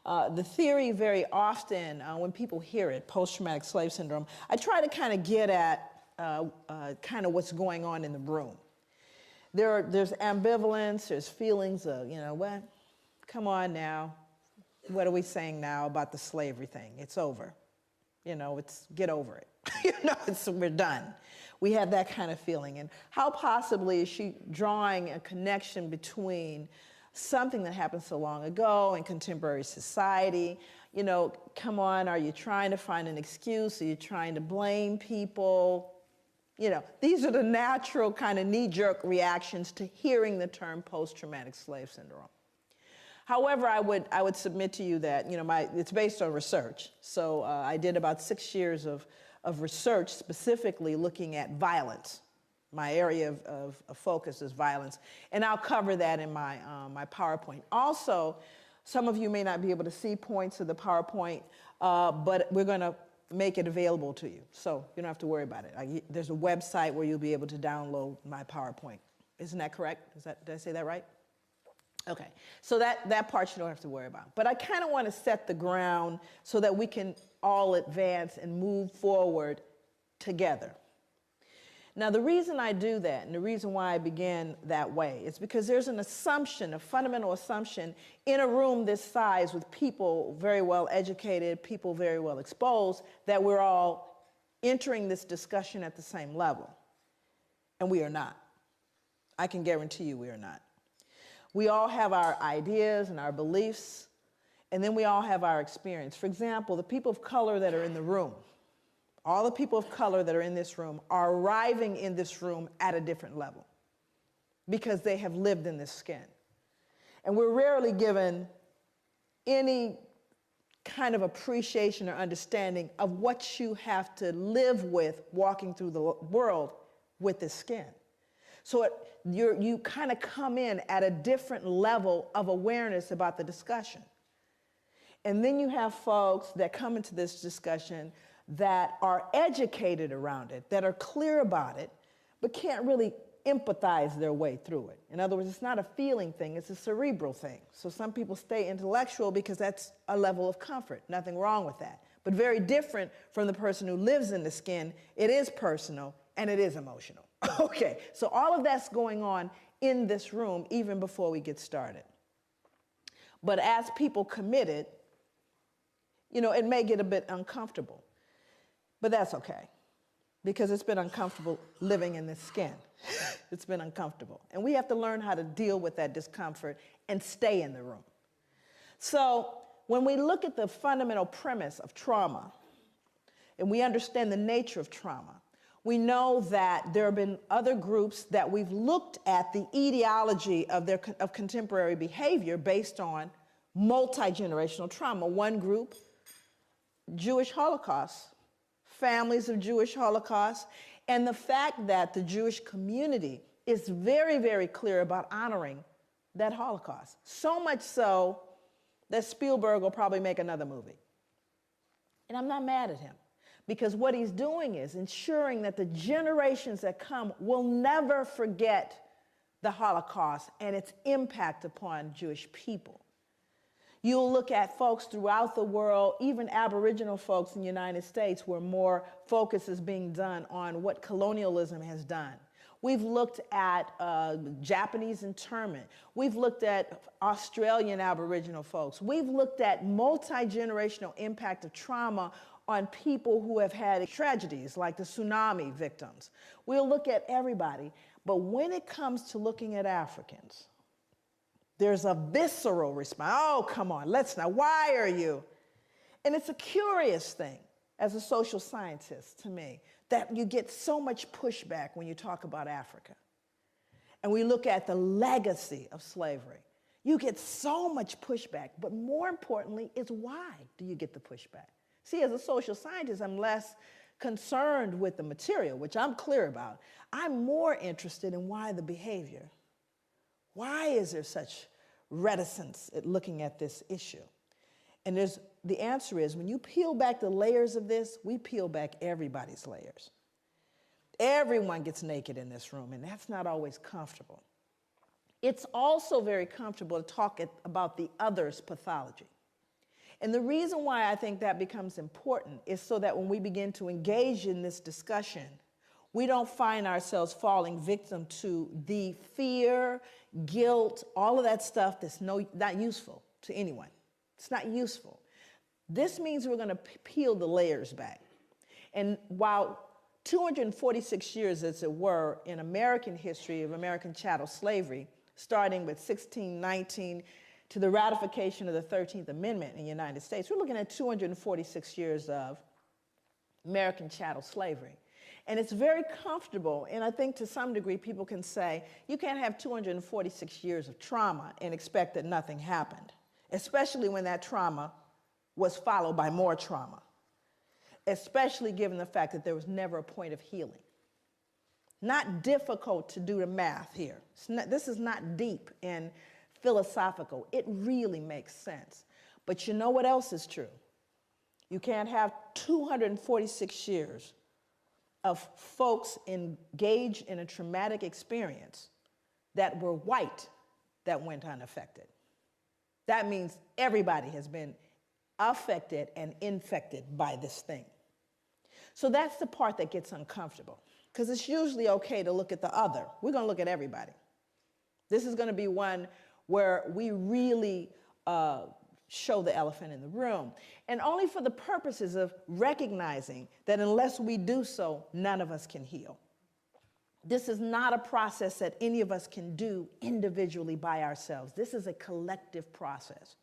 The theory very often, when people hear it, post-traumatic slave syndrome, I try to kind of get at kind of what's going on in the room. There's ambivalence, there's feelings of, you know, what? Come on now. What are we saying now about the slavery thing? It's over. You know, get over it. You know, we're done. We have that kind of feeling. And how possibly is she drawing a connection between something that happened so long ago in contemporary society? You know, come on, are you trying to find an excuse? Are you trying to blame people? You know, these are the natural kind of knee-jerk reactions to hearing the term post-traumatic slave syndrome. However, I would submit to you that, you know, it's based on research. So I did about 6 years of research specifically looking at violence. My area of focus is violence. And I'll cover that in my, my PowerPoint. Also, some of you may not be able to see points of the PowerPoint, but we're going to make it available to you. So you don't have to worry about it. There's a website where you'll be able to download my PowerPoint. Isn't that correct? Did I say that right? Okay, so that part you don't have to worry about. But I kind of want to set the ground so that we can all advance and move forward together. Now, the reason I do that and the reason why I began that way is because there's an assumption, a fundamental assumption in a room this size with people very well educated, people very well exposed, that we're all entering this discussion at the same level. And we are not. I can guarantee you we are not. We all have our ideas and our beliefs, and then we all have our experience. For example, the people of color that are in the room, all the people of color that are in this room are arriving in this room at a different level because they have lived in this skin. And we're rarely given any kind of appreciation or understanding of what you have to live with walking through the world with this skin. So you kind of come in at a different level of awareness about the discussion. And then you have folks that come into this discussion that are educated around it, that are clear about it, but can't really empathize their way through it. In other words, it's not a feeling thing, it's a cerebral thing. So some people stay intellectual because that's a level of comfort. Nothing wrong with that. But very different from the person who lives in the skin. It is personal and it is emotional. Okay, so all of that's going on in this room even before we get started. But as people commit it, you know, it may get a bit uncomfortable. But that's okay, because it's been uncomfortable living in this skin. It's been uncomfortable. And we have to learn how to deal with that discomfort and stay in the room. So when we look at the fundamental premise of trauma, and we understand the nature of trauma, we know that there have been other groups that we've looked at the etiology of contemporary behavior based on multi-generational trauma. One group, Jewish Holocaust, families of Jewish Holocaust, and the fact that the Jewish community is very, very clear about honoring that Holocaust. So much so that Spielberg will probably make another movie. And I'm not mad at him, because what he's doing is ensuring that the generations that come will never forget the Holocaust and its impact upon Jewish people. You'll look at folks throughout the world, even Aboriginal folks in the United States, where more focus is being done on what colonialism has done. We've looked at Japanese internment. We've looked at Australian Aboriginal folks. We've looked at multi-generational impact of trauma on people who have had tragedies like the tsunami victims. We'll look at everybody. But when it comes to looking at Africans, there's a visceral response. Oh, come on, let's not. Why are you? And it's a curious thing as a social scientist to me that you get so much pushback when you talk about Africa. And we look at the legacy of slavery. You get so much pushback, but more importantly is why do you get the pushback? See, as a social scientist, I'm less concerned with the material, which I'm clear about. I'm more interested in why the behavior. Why is there such reticence at looking at this issue? And the answer is, when you peel back the layers of this, we peel back everybody's layers. Everyone gets naked in this room, and that's not always comfortable. It's also very comfortable to talk about the other's pathology. And the reason why I think that becomes important is so that when we begin to engage in this discussion, we don't find ourselves falling victim to the fear, guilt, all of that stuff that's not useful to anyone. It's not useful. This means we're going to peel the layers back. And while 246 years, as it were, in American history of American chattel slavery, starting with 1619 to the ratification of the 13th Amendment in the United States, we're looking at 246 years of American chattel slavery. And it's very comfortable, and I think to some degree people can say, you can't have 246 years of trauma and expect that nothing happened, especially when that trauma was followed by more trauma, especially given the fact that there was never a point of healing. Not difficult to do the math here. This is not deep and philosophical. It really makes sense. But you know what else is true? You can't have 246 years of folks engaged in a traumatic experience that were white that went unaffected. That means everybody has been affected and infected by this thing. So that's the part that gets uncomfortable, because it's usually okay to look at the other. We're going to look at everybody. This is going to be one where we really show the elephant in the room, and only for the purposes of recognizing that unless we do so, none of us can heal. This is not a process that any of us can do individually by ourselves. This is a collective process.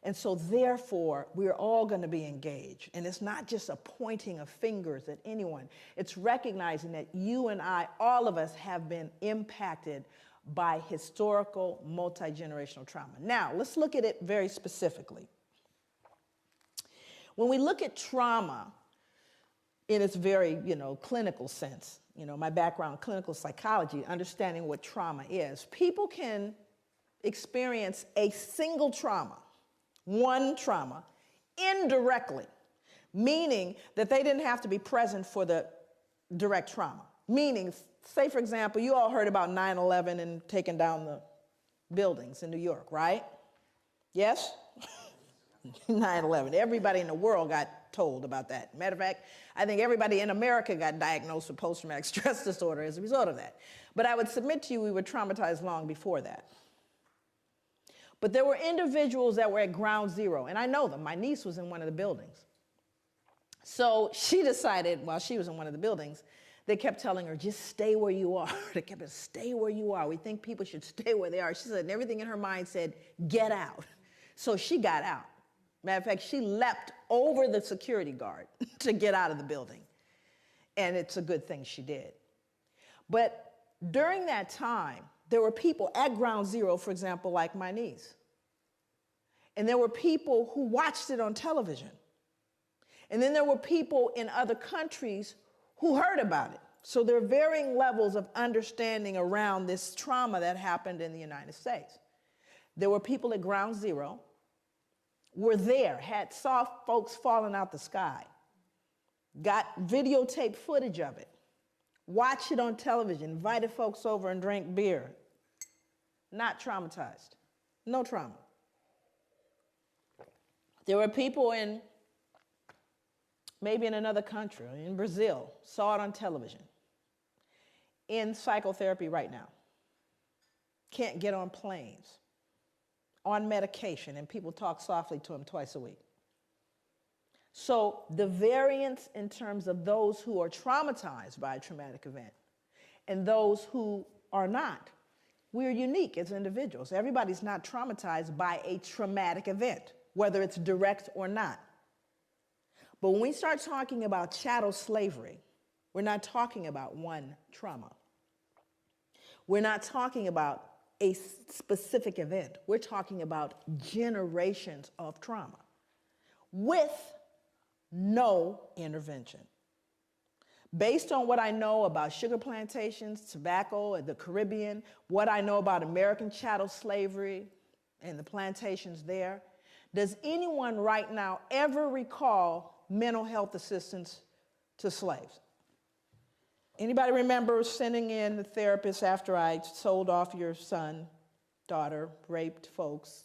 And so therefore, we're all going to be engaged. And it's not just a pointing of fingers at anyone. It's recognizing that you and I, all of us, have been impacted by historical multi-generational trauma. Now, let's look at it very specifically. When we look at trauma in its very, clinical sense, my background, clinical psychology, understanding what trauma is, people can experience a single trauma, one trauma, indirectly, meaning that they didn't have to be present for the direct trauma. Meaning, say, for example, you all heard about 9/11 and taking down the buildings in New York, right? Yes? 9/11. Everybody in the world got told about that. Matter of fact, I think everybody in America got diagnosed with post-traumatic stress disorder as a result of that. But I would submit to you we were traumatized long before that. But there were individuals that were at ground zero, and I know them. My niece was in one of the buildings. So she decided, while she was in one of the buildings, they kept telling her, just stay where you are. They kept saying, stay where you are. We think people should stay where they are. She said, and everything in her mind said, get out. So she got out. Matter of fact, she leapt over the security guard to get out of the building. And it's a good thing she did. But during that time, there were people at ground zero, for example, like my niece. And there were people who watched it on television. And then there were people in other countries who heard about it. So there are varying levels of understanding around this trauma that happened in the United States. There were people at ground zero, were there, saw folks falling out the sky, got videotape footage of it, watched it on television, invited folks over and drank beer. Not traumatized. No trauma. There were people maybe in another country, in Brazil, saw it on television, in psychotherapy right now, can't get on planes, on medication, and people talk softly to them twice a week. So the variance in terms of those who are traumatized by a traumatic event and those who are not, we're unique as individuals. Everybody's not traumatized by a traumatic event, whether it's direct or not. But when we start talking about chattel slavery, we're not talking about one trauma. We're not talking about a specific event. We're talking about generations of trauma with no intervention. Based on what I know about sugar plantations, tobacco, the Caribbean, what I know about American chattel slavery and the plantations there, does anyone right now ever recall mental health assistance to slaves? Anybody remember sending in the therapist after I sold off your son, daughter, raped folks,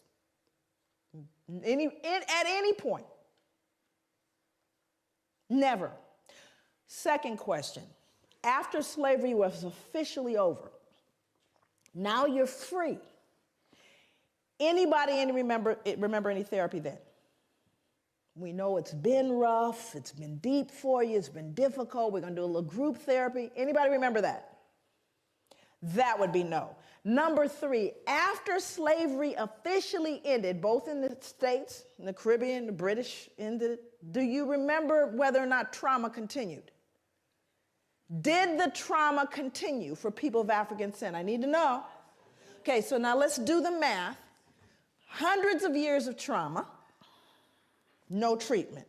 At any point. Never. Second question. After slavery was officially over, now you're free. Anybody remember any therapy then? We know it's been rough, it's been deep for you, it's been difficult. We're going to do a little group therapy. Anybody remember that? That would be no. Number 3, after slavery officially ended, both in the States, in the Caribbean, the British ended, do you remember whether or not trauma continued? Did the trauma continue for people of African descent? I need to know. Okay, so now let's do the math. Hundreds of years of trauma, no treatment.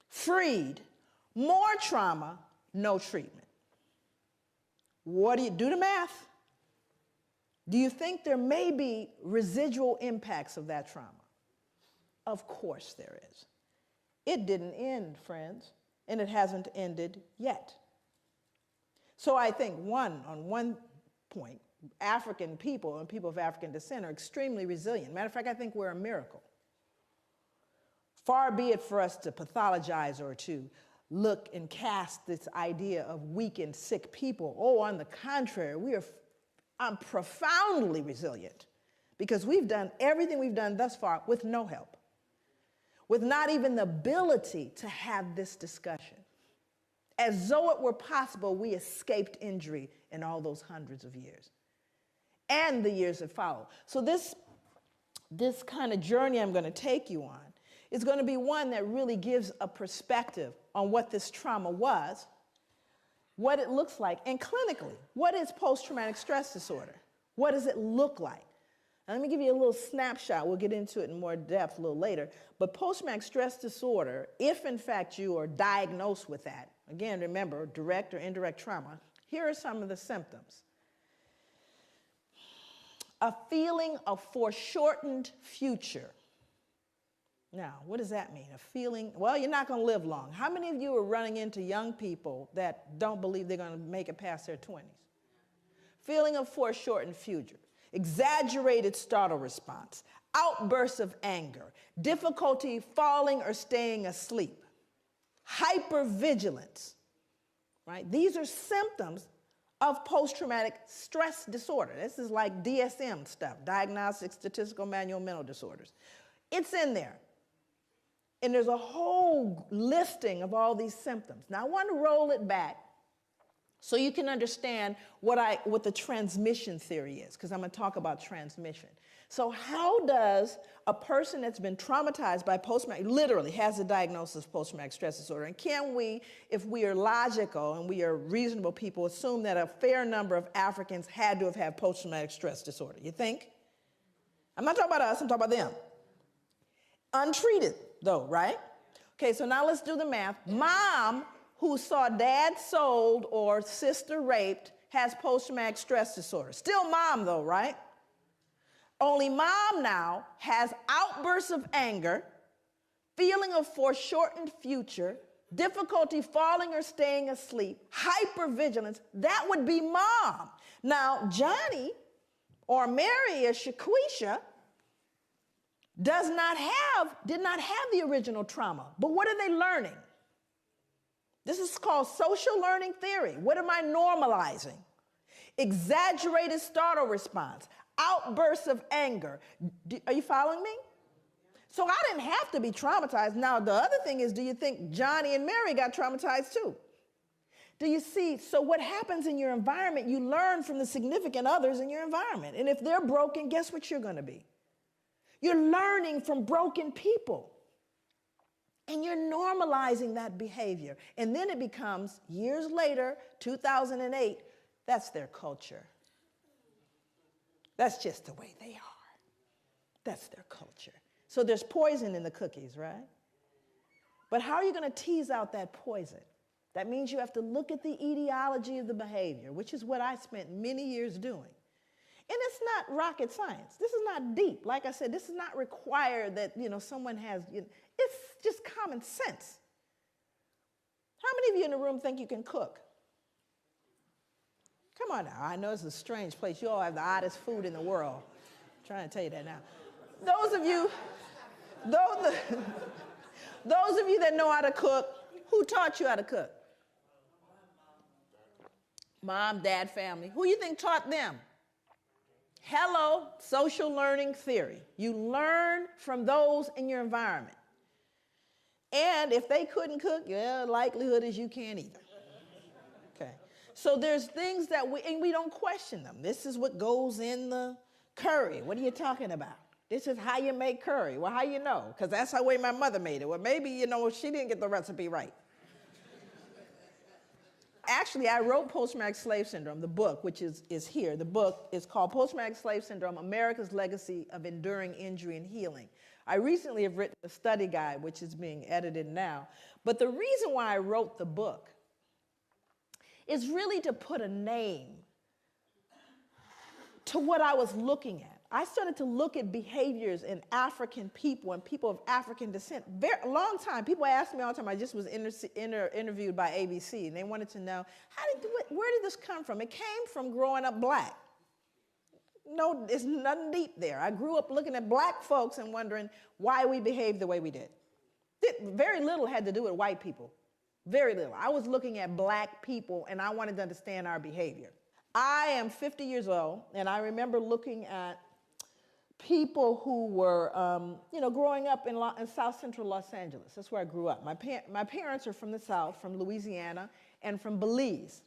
Freed, more trauma, no treatment. What do you do the math? Do you think there may be residual impacts of that trauma? Of course there is. It didn't end, friends, and it hasn't ended yet. So I think on one point, African people and people of African descent are extremely resilient. Matter of fact, I think we're a miracle. Far be it for us to pathologize or to look and cast this idea of weak and sick people. Oh, on the contrary, I'm profoundly resilient because we've done everything we've done thus far with no help, with not even the ability to have this discussion. As though it were possible, we escaped injury in all those hundreds of years and the years that follow. So this kind of journey I'm going to take you on is going to be one that really gives a perspective on what this trauma was, what it looks like, and clinically, what is post-traumatic stress disorder? What does it look like? Now, let me give you a little snapshot. We'll get into it in more depth a little later. But post-traumatic stress disorder, if in fact you are diagnosed with that, again, remember, direct or indirect trauma, here are some of the symptoms. A feeling of foreshortened future. Now, what does that mean? A feeling, well, you're not going to live long. How many of you are running into young people that don't believe they're going to make it past their 20s? Feeling of foreshortened future. Exaggerated startle response. Outbursts of anger. Difficulty falling or staying asleep. Hypervigilance. Right? These are symptoms of post-traumatic stress disorder. This is like DSM stuff, Diagnostic Statistical Manual Mental Disorders. It's in there. And there's a whole listing of all these symptoms. Now, I want to roll it back so you can understand what the transmission theory is, because I'm going to talk about transmission. So how does a person that's been traumatized by post-traumatic, literally has a diagnosis of post-traumatic stress disorder, and can we, if we are logical and we are reasonable people, assume that a fair number of Africans had to have had post-traumatic stress disorder? You think? I'm not talking about us, I'm talking about them. Untreated, though, right? Okay, so now let's do the math. Mom, who saw dad sold or sister raped, has post-traumatic stress disorder. Still mom, though, right? Only mom now has outbursts of anger, feeling of foreshortened future, difficulty falling or staying asleep, hypervigilance. That would be mom. Now, Johnny or Mary or Shaquisha did not have the original trauma. But what are they learning? This is called social learning theory. What am I normalizing? Exaggerated startle response, outbursts of anger. Are you following me? So I didn't have to be traumatized. Now, the other thing is, do you think Johnny and Mary got traumatized too? Do you see? So what happens in your environment, you learn from the significant others in your environment. And if they're broken, guess what you're going to be? You're learning from broken people. And you're normalizing that behavior. And then it becomes, years later, 2008, that's their culture. That's just the way they are. That's their culture. So there's poison in the cookies, right? But how are you going to tease out that poison? That means you have to look at the etiology of the behavior, which is what I spent many years doing. And it's not rocket science. This is not deep. Like I said, this is not required that, someone has, it's just common sense. How many of you in the room think you can cook? Come on now. I know it's a strange place. You all have the oddest food in the world. I'm trying to tell you that now. Those of you Those, those of you that know how to cook, who taught you how to cook? Mom, dad, family. Who you think taught them? Hello, social learning theory. You learn from those in your environment. And if they couldn't cook, yeah, likelihood is you can't either. Okay. So there's things that we don't question them. This is what goes in the curry. What are you talking about? This is how you make curry. Well, how you know? Because that's the way my mother made it. Well, maybe, she didn't get the recipe right. Actually, I wrote Post-Traumatic Slave Syndrome, the book, which is here. The book is called Post-Traumatic Slave Syndrome, America's Legacy of Enduring Injury and Healing. I recently have written a study guide, which is being edited now. But the reason why I wrote the book is really to put a name to what I was looking at. I started to look at behaviors in African people and people of African descent. A long time, people ask me all the time, I just was interviewed by ABC, and they wanted to know, where did this come from? It came from growing up black. No, there's nothing deep there. I grew up looking at black folks and wondering why we behaved the way we did. Very little had to do with white people. Very little. I was looking at black people, and I wanted to understand our behavior. I am 50 years old, and I remember looking at people who were, growing up in South Central Los Angeles. That's where I grew up. My parents are from the South, from Louisiana, and from Belize.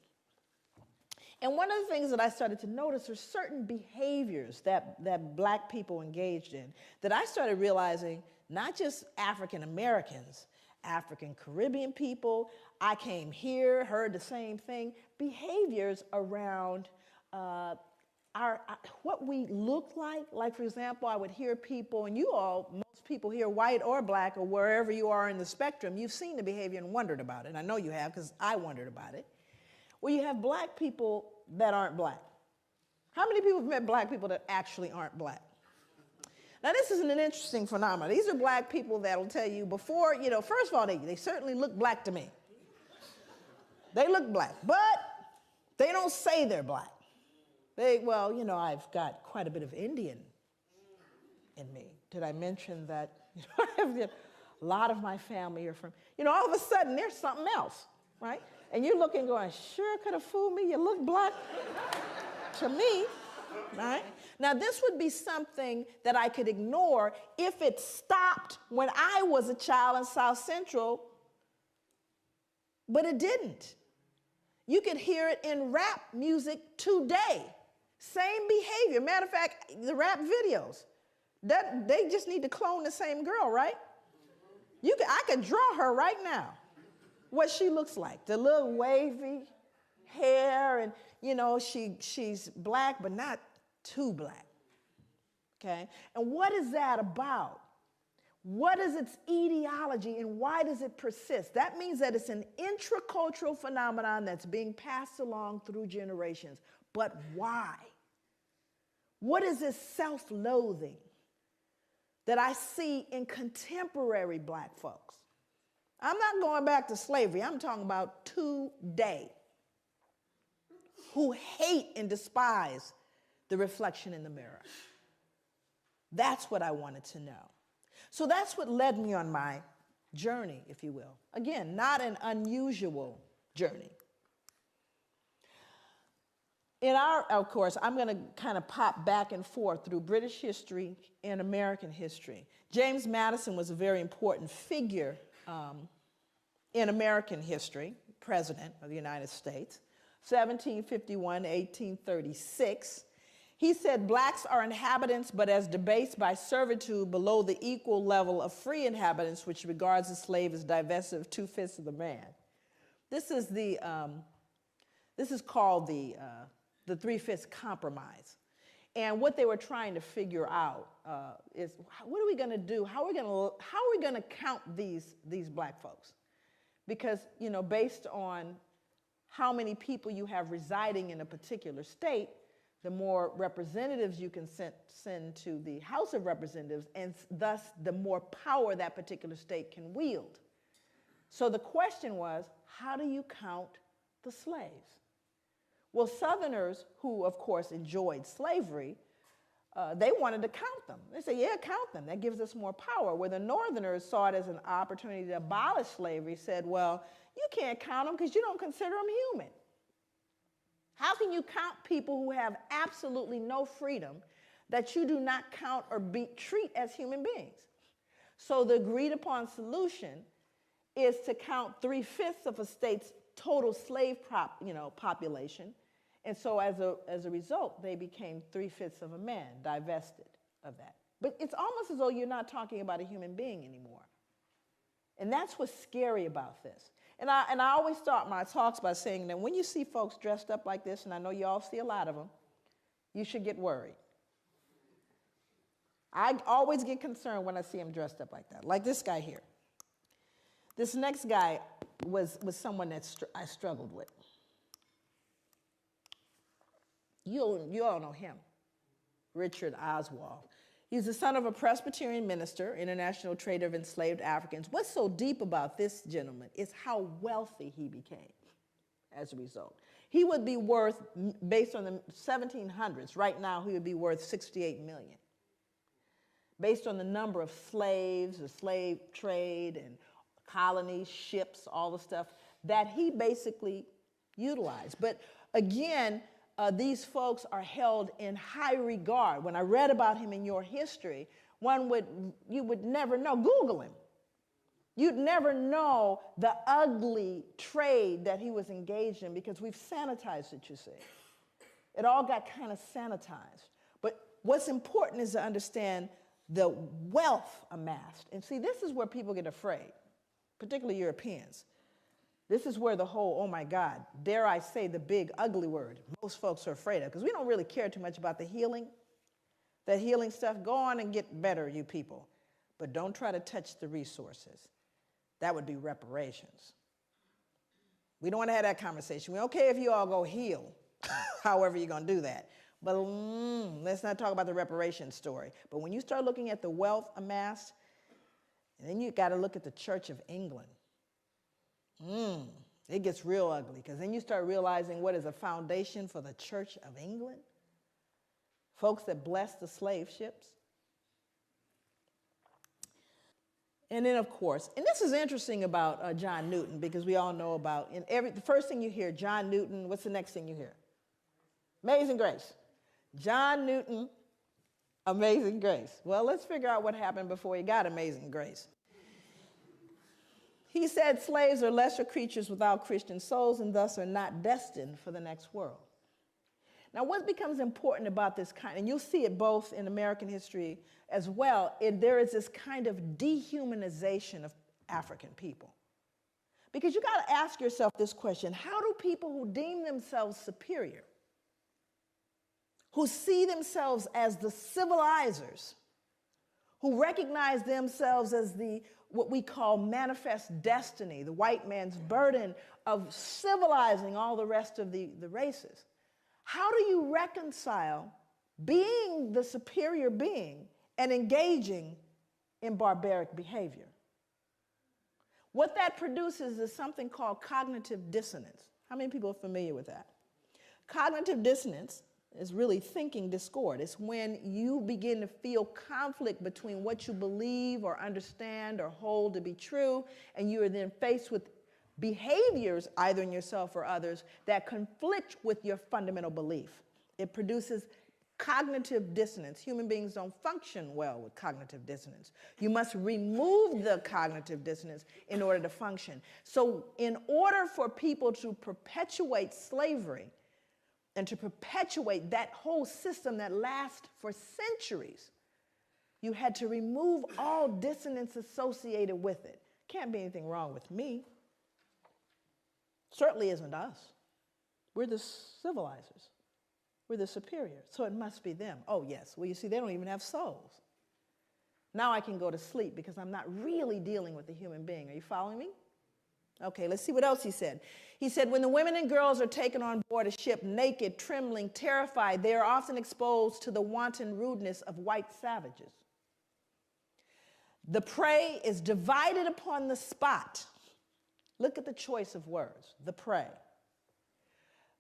And one of the things that I started to notice are certain behaviors that black people engaged in that I started realizing, not just African Americans, African Caribbean people, I came here, heard the same thing, behaviors around what we look like. Like, for example, I would hear people, and most people here, white or black, or wherever you are in the spectrum, you've seen the behavior and wondered about it. And I know you have, because I wondered about it. Where you have black people that aren't black. How many people have met black people that actually aren't black? Now, this is an interesting phenomenon. These are black people that will tell you before, first of all, they certainly look black to me. They look black, but they don't say they're black. I've got quite a bit of Indian in me. Did I mention that a lot of my family are from, all of a sudden there's something else, right? And you're looking going, sure could have fooled me, you look black to me, right? Now, this would be something that I could ignore if it stopped when I was a child in South Central, but it didn't. You could hear it in rap music today. Same behavior. Matter of fact, the rap videos, they just need to clone the same girl, right? I could draw her right now, what she looks like. The little wavy hair, and she's black, but not too black, okay? And what is that about? What is its etiology, and why does it persist? That means that it's an intracultural phenomenon that's being passed along through generations. But why? What is this self-loathing that I see in contemporary black folks? I'm not going back to slavery. I'm talking about today, who hate and despise the reflection in the mirror. That's what I wanted to know. So that's what led me on my journey, if you will. Again, not an unusual journey. Of course, I'm going to kind of pop back and forth through British history and American history. James Madison was a very important figure in American history, President of the United States, 1751 to 1836. He said, blacks are inhabitants, but as debased by servitude below the equal level of free inhabitants, which regards the slave as divested of 2/5 of the man. This is called the 3/5 compromise. And what they were trying to figure out is, what are we going to do? How are we going to count these black folks? Because, based on how many people you have residing in a particular state, the more representatives you can send to the House of Representatives, and thus the more power that particular state can wield. So the question was, how do you count the slaves? Well, Southerners, who of course enjoyed slavery, they wanted to count them. They said, yeah, count them. That gives us more power. Where the Northerners saw it as an opportunity to abolish slavery, said, well, you can't count them because you don't consider them human. How can you count people who have absolutely no freedom that you do not count or treat as human beings? So the agreed upon solution is to count 3/5 of a state's total slave population. And so as a result, they became 3/5 of a man, divested of that. But it's almost as though you're not talking about a human being anymore. And that's what's scary about this. And I always start my talks by saying that when you see folks dressed up like this, and I know you all see a lot of them, you should get worried. I always get concerned when I see them dressed up like that, like this guy here. This next guy was someone that I struggled with. You all know him, Richard Oswald. He's the son of a Presbyterian minister, international trader of enslaved Africans. What's so deep about this gentleman is how wealthy he became as a result. He would be worth, based on the 1700s, right now he would be worth $68 million. Based on the number of slaves, the slave trade, and colonies, ships, all the stuff that he basically utilized. But again, these folks are held in high regard. When I read about him in your history, you would never know. Google him. You'd never know the ugly trade that he was engaged in because we've sanitized it, you see. It all got kind of sanitized. But what's important is to understand the wealth amassed. And see, this is where people get afraid, particularly Europeans. This is where the whole, oh my God, dare I say the big ugly word, most folks are afraid of, because we don't really care too much about the healing. That healing stuff, go on and get better, you people. But don't try to touch the resources. That would be reparations. We don't want to have that conversation. We're okay if you all go heal, however you're going to do that. But let's not talk about the reparations story. But when you start looking at the wealth amassed, and then you got to look at the Church of England. It gets real ugly, because then you start realizing what is a foundation for the Church of England. Folks that blessed the slave ships. And then, of course, and this is interesting about John Newton, because we all know about, the first thing you hear, John Newton, what's the next thing you hear? Amazing Grace. John Newton, Amazing Grace. Well, let's figure out what happened before he got Amazing Grace. He said slaves are lesser creatures without Christian souls and thus are not destined for the next world. Now, what becomes important about this kind, and you'll see it both in American history as well, there is this kind of dehumanization of African people. Because you got to ask yourself this question: how do people who deem themselves superior, who see themselves as the civilizers, who recognize themselves as what we call manifest destiny, the white man's burden of civilizing all the rest of the races, how do you reconcile being the superior being and engaging in barbaric behavior? What that produces is something called cognitive dissonance. How many people are familiar with that? Cognitive dissonance is really thinking discord. It's when you begin to feel conflict between what you believe or understand or hold to be true, and you are then faced with behaviors, either in yourself or others, that conflict with your fundamental belief. It produces cognitive dissonance. Human beings don't function well with cognitive dissonance. You must remove the cognitive dissonance in order to function. So in order for people to perpetuate slavery and to perpetuate that whole system that lasts for centuries, you had to remove all dissonance associated with it. Can't be anything wrong with me. Certainly isn't us. We're the civilizers. We're the superior. So it must be them. Oh, yes. Well, you see, they don't even have souls. Now I can go to sleep because I'm not really dealing with the human being. Are you following me? Okay, let's see what else he said. He said, when the women and girls are taken on board a ship naked, trembling, terrified, they are often exposed to the wanton rudeness of white savages. The prey is divided upon the spot. Look at the choice of words, the prey.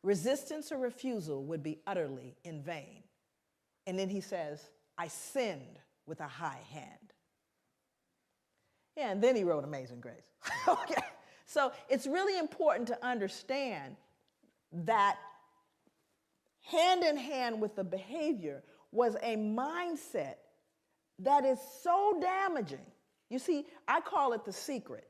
Resistance or refusal would be utterly in vain. And then he says, I sinned with a high hand. Yeah, and then he wrote Amazing Grace. Okay. So it's really important to understand that hand in hand with the behavior was a mindset that is so damaging. You see, I call it the secret.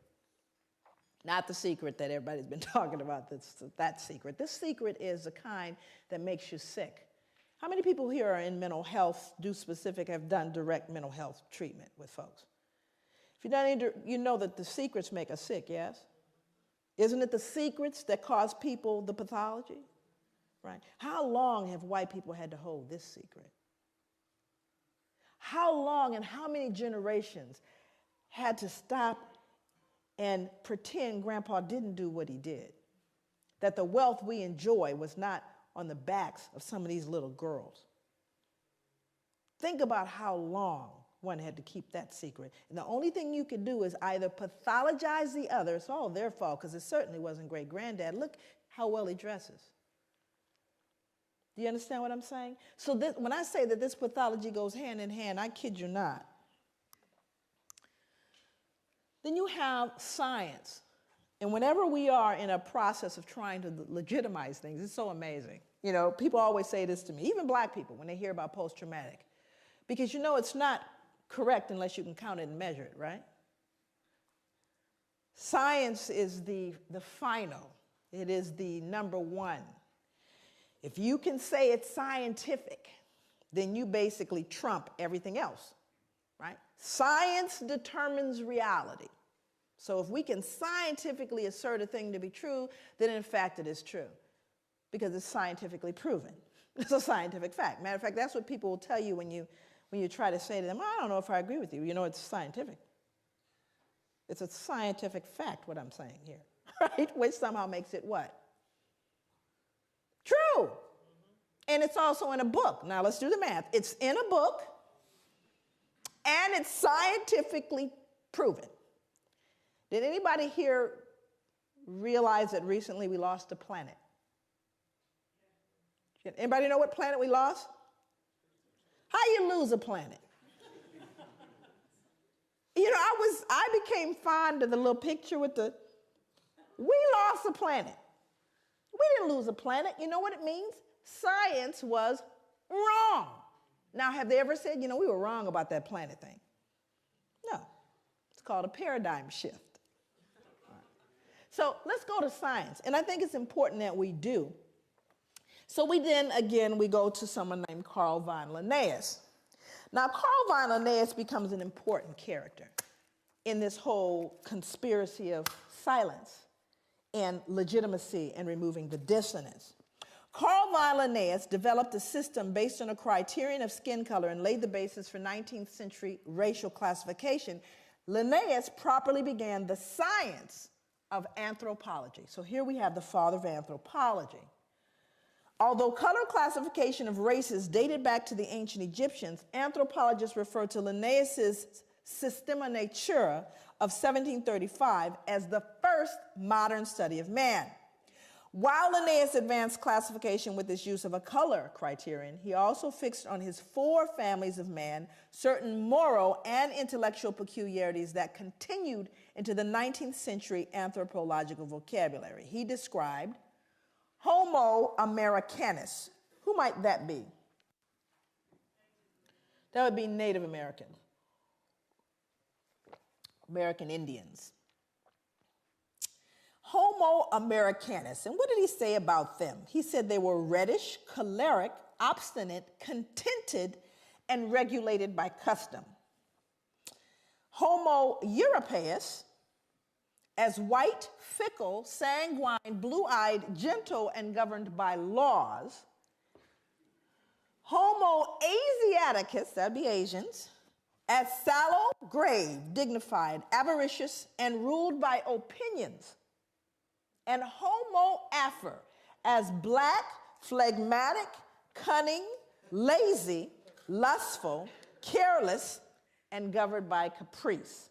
Not the secret that everybody's been talking about, that secret. This secret is the kind that makes you sick. How many people here are in mental health, have done direct mental health treatment with folks? If you've done any, you know that the secrets make us sick, yes? Isn't it the secrets that cause people the pathology? Right? How long have white people had to hold this secret? How long and how many generations had to stop and pretend Grandpa didn't do what he did? That the wealth we enjoy was not on the backs of some of these little girls. Think about how long one had to keep that secret. And the only thing you could do is either pathologize the other. It's all their fault, because it certainly wasn't great granddad. Look how well he dresses. Do you understand what I'm saying? So when I say that this pathology goes hand in hand, I kid you not. Then you have science. And whenever we are in a process of trying to legitimize things, it's so amazing. You know, people always say this to me, even black people, when they hear about post-traumatic. Because you know it's not correct unless you can count it and measure it, right? Science is the final. It is the number one. If you can say it's scientific, then you basically trump everything else, right? Science determines reality. So if we can scientifically assert a thing to be true, then in fact it is true, because it's scientifically proven. It's a scientific fact. Matter of fact, that's what people will tell you when you try to say to them, I don't know if I agree with you. You know, it's scientific. It's a scientific fact, what I'm saying here, right? Which somehow makes it what? True. And it's also in a book. Now let's do the math. It's in a book, and it's scientifically proven. Did anybody here realize that recently we lost a planet? Anybody know what planet we lost? How you lose a planet? You know, I became fond of the little picture with we lost a planet. We didn't lose a planet. You know what it means? Science was wrong. Now, have they ever said, you know, we were wrong about that planet thing? No. It's called a paradigm shift. So let's go to science. And I think it's important that we do. So we go to someone named Carl von Linnaeus. Now, Carl von Linnaeus becomes an important character in this whole conspiracy of silence and legitimacy and removing the dissonance. Carl von Linnaeus developed a system based on a criterion of skin color and laid the basis for 19th century racial classification. Linnaeus properly began the science of anthropology. So here we have the father of anthropology. Although color classification of races dated back to the ancient Egyptians, anthropologists refer to Linnaeus's Systema Naturae of 1735 as the first modern study of man. While Linnaeus advanced classification with his use of a color criterion, he also fixed on his 4 families of man certain moral and intellectual peculiarities that continued into the 19th century anthropological vocabulary. He described Homo Americanus. Who might that be? That would be Native Americans, American Indians. Homo Americanus. And what did he say about them? He said they were reddish, choleric, obstinate, contented, and regulated by custom. Homo Europaeus, as white, fickle, sanguine, blue-eyed, gentle, and governed by laws. Homo Asiaticus, that'd be Asians, as sallow, grave, dignified, avaricious, and ruled by opinions. And Homo Afer, as black, phlegmatic, cunning, lazy, lustful, careless, and governed by caprice.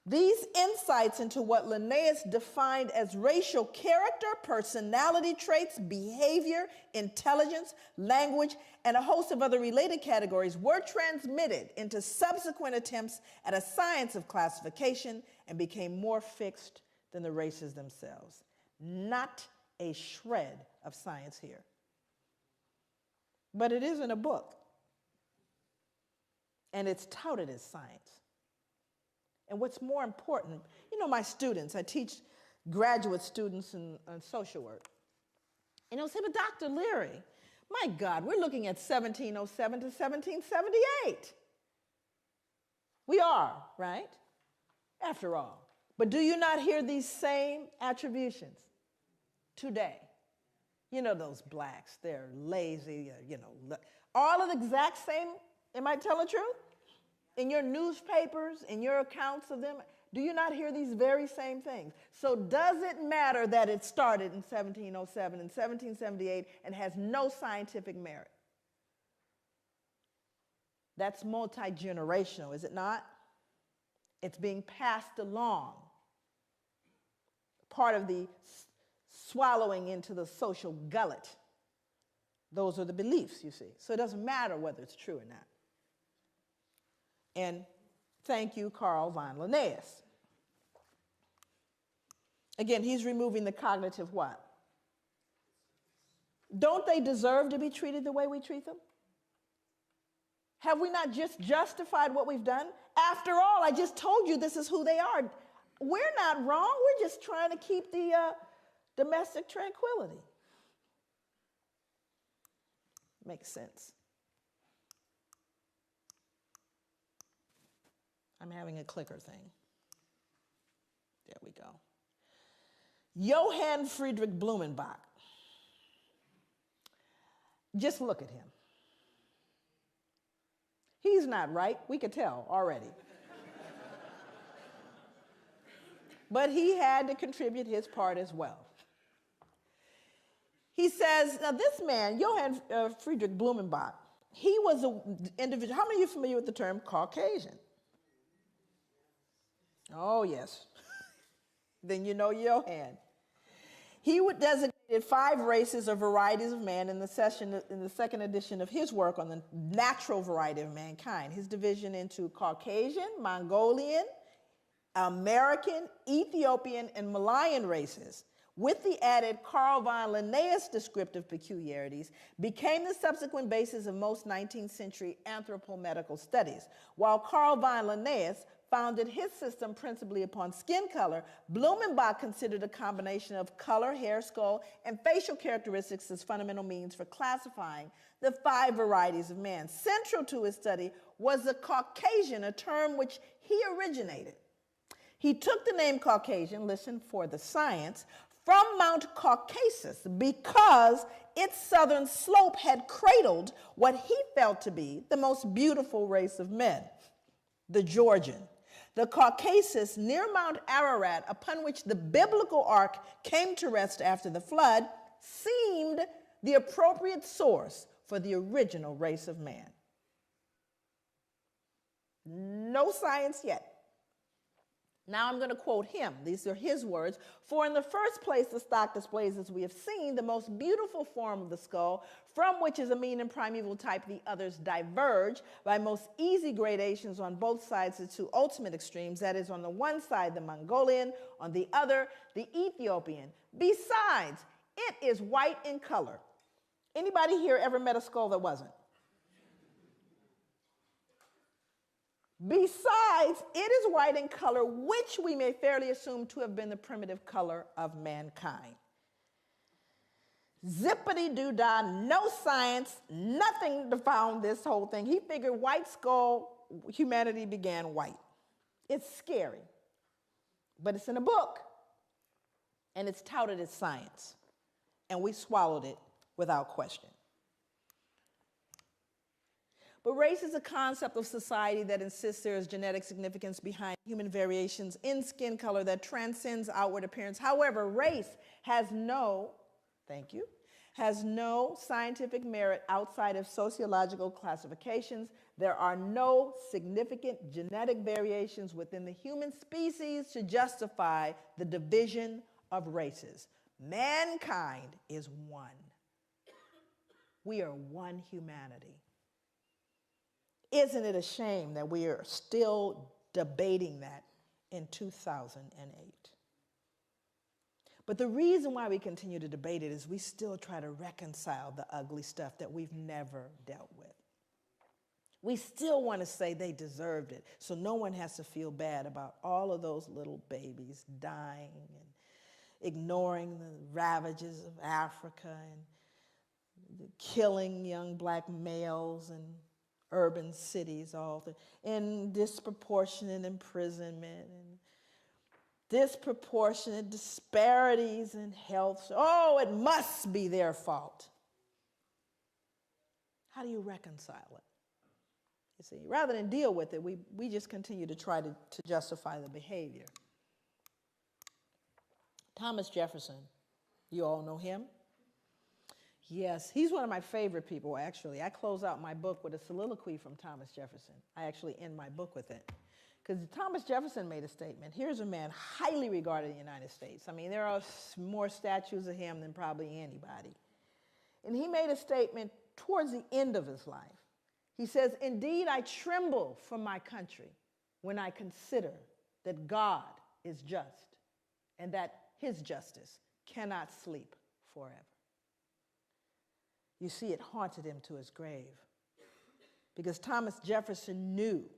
These insights into what Linnaeus defined as racial character, personality traits, behavior, intelligence, language, and a host of other related categories were transmitted into subsequent attempts at a science of classification and became more fixed than the races themselves. Not a shred of science here. But it is in a book, and it's touted as science. And what's more important, you know, my students, I teach graduate students in social work. And they'll say, but Dr. Leary, my God, we're looking at 1707 to 1778. We are, right? After all. But do you not hear these same attributions today? You know, those blacks, they're lazy, you know, all of the exact same, am I telling the truth? In your newspapers, in your accounts of them, do you not hear these very same things? So does it matter that it started in 1707 and 1778 and has no scientific merit? That's multi-generational, is it not? It's being passed along. Part of the swallowing into the social gullet. Those are the beliefs, you see. So it doesn't matter whether it's true or not. And thank you, Carl von Linnaeus. Again, he's removing the cognitive what? Don't they deserve to be treated the way we treat them? Have we not just justified what we've done? After all, I just told you this is who they are. We're not wrong. We're just trying to keep the domestic tranquility. Makes sense. I'm having a clicker thing. There we go. Johann Friedrich Blumenbach. Just look at him. He's not right. We could tell already. But he had to contribute his part as well. He says, now this man, Johann Friedrich Blumenbach, he was an individual. How many of you are familiar with the term Caucasian? Oh, yes. Then you know Johann. He designated 5 races or varieties of man in the second edition of his work on the natural variety of mankind. His division into Caucasian, Mongolian, American, Ethiopian, and Malayan races, with the added Carl von Linnaeus descriptive peculiarities, became the subsequent basis of most 19th century anthropomedical studies. While Carl von Linnaeus founded his system principally upon skin color, Blumenbach considered a combination of color, hair, skull, and facial characteristics as fundamental means for classifying the 5 varieties of man. Central to his study was the Caucasian, a term which he originated. He took the name Caucasian, listen for the science, from Mount Caucasus because its southern slope had cradled what he felt to be the most beautiful race of men, the Georgian. The Caucasus near Mount Ararat, upon which the biblical ark came to rest after the flood, seemed the appropriate source for the original race of man. No science yet. Now I'm going to quote him. These are his words. For in the first place, the stock displays, as we have seen, the most beautiful form of the skull, from which as a mean and primeval type the others diverge by most easy gradations on both sides to 2 ultimate extremes, that is, on the one side the Mongolian, on the other the Ethiopian. Besides, it is white in color. Anybody here ever met a skull that wasn't? Besides, it is white in color, which we may fairly assume to have been the primitive color of mankind. Zippity-doo-dah, no science, nothing to found this whole thing. He figured white skull, humanity began white. It's scary, but it's in a book, and it's touted as science, and we swallowed it without question. But race is a concept of society that insists there is genetic significance behind human variations in skin color that transcends outward appearance. However, race has no scientific merit outside of sociological classifications There are no significant genetic variations within the human species to justify the division of races. Mankind is one. We are one humanity. Isn't it a shame that we are still debating that in 2008? But the reason why we continue to debate it is we still try to reconcile the ugly stuff that we've never dealt with. We still want to say they deserved it, so no one has to feel bad about all of those little babies dying and ignoring the ravages of Africa and killing young black males in urban cities, and disproportionate imprisonment and disproportionate disparities in health. Oh, it must be their fault. How do you reconcile it? You see, rather than deal with it, we just continue to try to justify the behavior. Thomas Jefferson, you all know him? Yes, he's one of my favorite people, actually. I close out my book with a soliloquy from Thomas Jefferson. I actually end my book with it. Because Thomas Jefferson made a statement. Here's a man highly regarded in the United States. I mean, there are more statues of him than probably anybody. And he made a statement towards the end of his life. He says, "Indeed, I tremble for my country when I consider that God is just and that his justice cannot sleep forever." You see, it haunted him to his grave because Thomas Jefferson knew.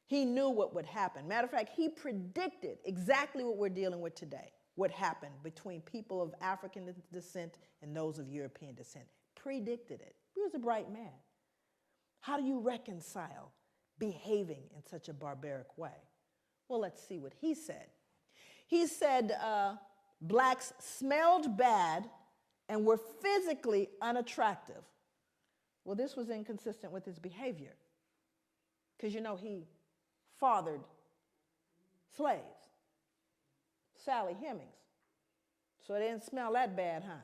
He knew what would happen. Matter of fact, he predicted exactly what we're dealing with today, what happened between people of African descent and those of European descent. Predicted it. He was a bright man. How do you reconcile behaving in such a barbaric way? Well, let's see what he said. He said blacks smelled bad and were physically unattractive. Well, this was inconsistent with his behavior because, you know, he fathered slaves, Sally Hemings. So it didn't smell that bad, huh?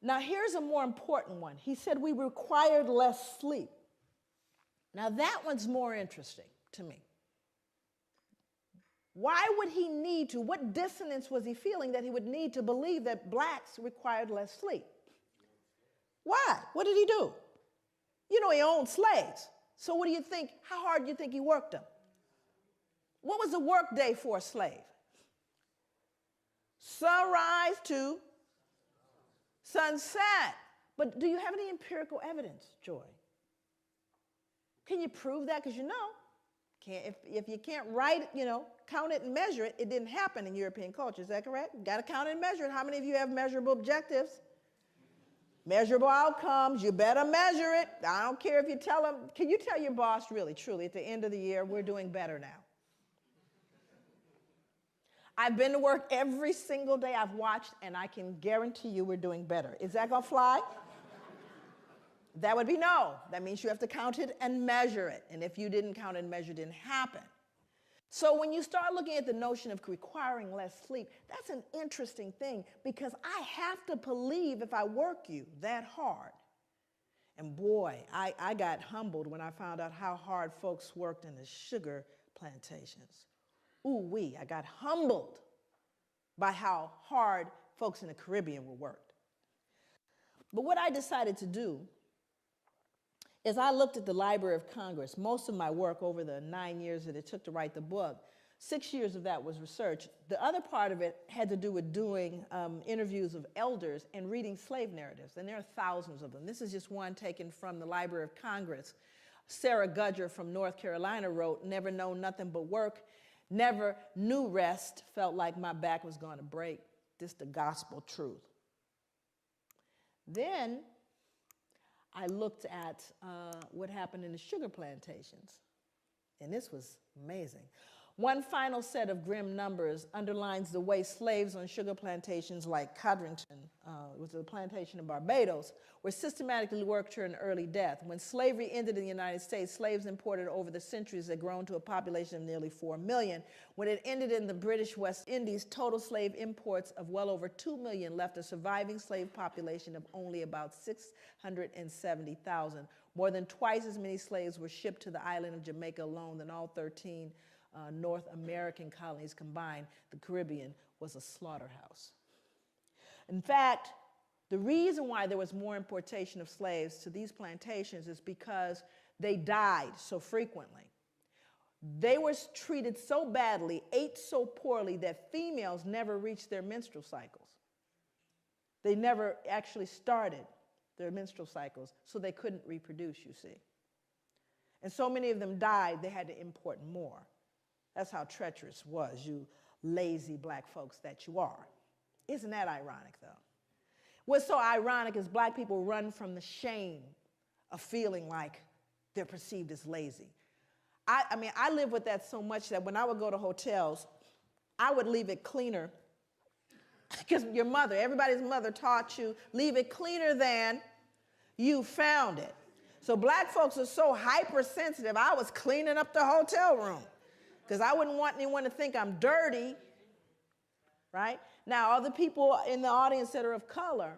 Now, here's a more important one. He said we required less sleep. Now, that one's more interesting to me. Why would he need to? What dissonance was he feeling that he would need to believe that blacks required less sleep? Why? What did he do? You know, he owned slaves. So what do you think? How hard do you think he worked them? What was the work day for a slave? Sunrise to sunset. But do you have any empirical evidence, Joy? Can you prove that? Because you know, if you can't write it, you know, count it and measure it, it didn't happen in European culture. Is that correct? You've got to count it and measure it. How many of you have measurable objectives? Measurable outcomes, you better measure it. I don't care if you tell them. Can you tell your boss really, truly, at the end of the year, we're doing better now? I've been to work every single day I've watched, and I can guarantee you we're doing better. Is that going to fly? That would be no. That means you have to count it and measure it. And if you didn't count and measure, it didn't happen. So when you start looking at the notion of requiring less sleep, that's an interesting thing because I have to believe if I work you that hard. And boy, I got humbled when I found out how hard folks worked in the sugar plantations. Ooh-wee, I got humbled by how hard folks in the Caribbean were worked. But what I decided to do is I looked at the Library of Congress. Most of my work over the 9 years that it took to write the book, 6 years of that was research. The other part of it had to do with doing interviews of elders and reading slave narratives, and there are thousands of them. This is just one taken from the Library of Congress. Sarah Gudger from North Carolina wrote, "Never known nothing but work, never knew rest, felt like my back was going to break. This the gospel truth." Then I looked at what happened in the sugar plantations, and this was amazing. One final set of grim numbers underlines the way slaves on sugar plantations like Codrington, which was a plantation in Barbados, were systematically worked to an early death. When slavery ended in the United States, slaves imported over the centuries had grown to a population of nearly 4 million. When it ended in the British West Indies, total slave imports of well over 2 million left a surviving slave population of only about 670,000. More than twice as many slaves were shipped to the island of Jamaica alone than all 13 North American colonies combined. The Caribbean was a slaughterhouse. In fact, the reason why there was more importation of slaves to these plantations is because they died so frequently. They were treated so badly, ate so poorly, that females never reached their menstrual cycles. They never actually started their menstrual cycles, so they couldn't reproduce, you see. And so many of them died, they had to import more. That's how treacherous was, you lazy black folks that you are. Isn't that ironic, though? What's so ironic is black people run from the shame of feeling like they're perceived as lazy. I mean, I live with that so much that when I would go to hotels, I would leave it cleaner, because your mother, everybody's mother taught you, leave it cleaner than you found it. So black folks are so hypersensitive, I was cleaning up the hotel room, because I wouldn't want anyone to think I'm dirty, right? Now, other people in the audience that are of color,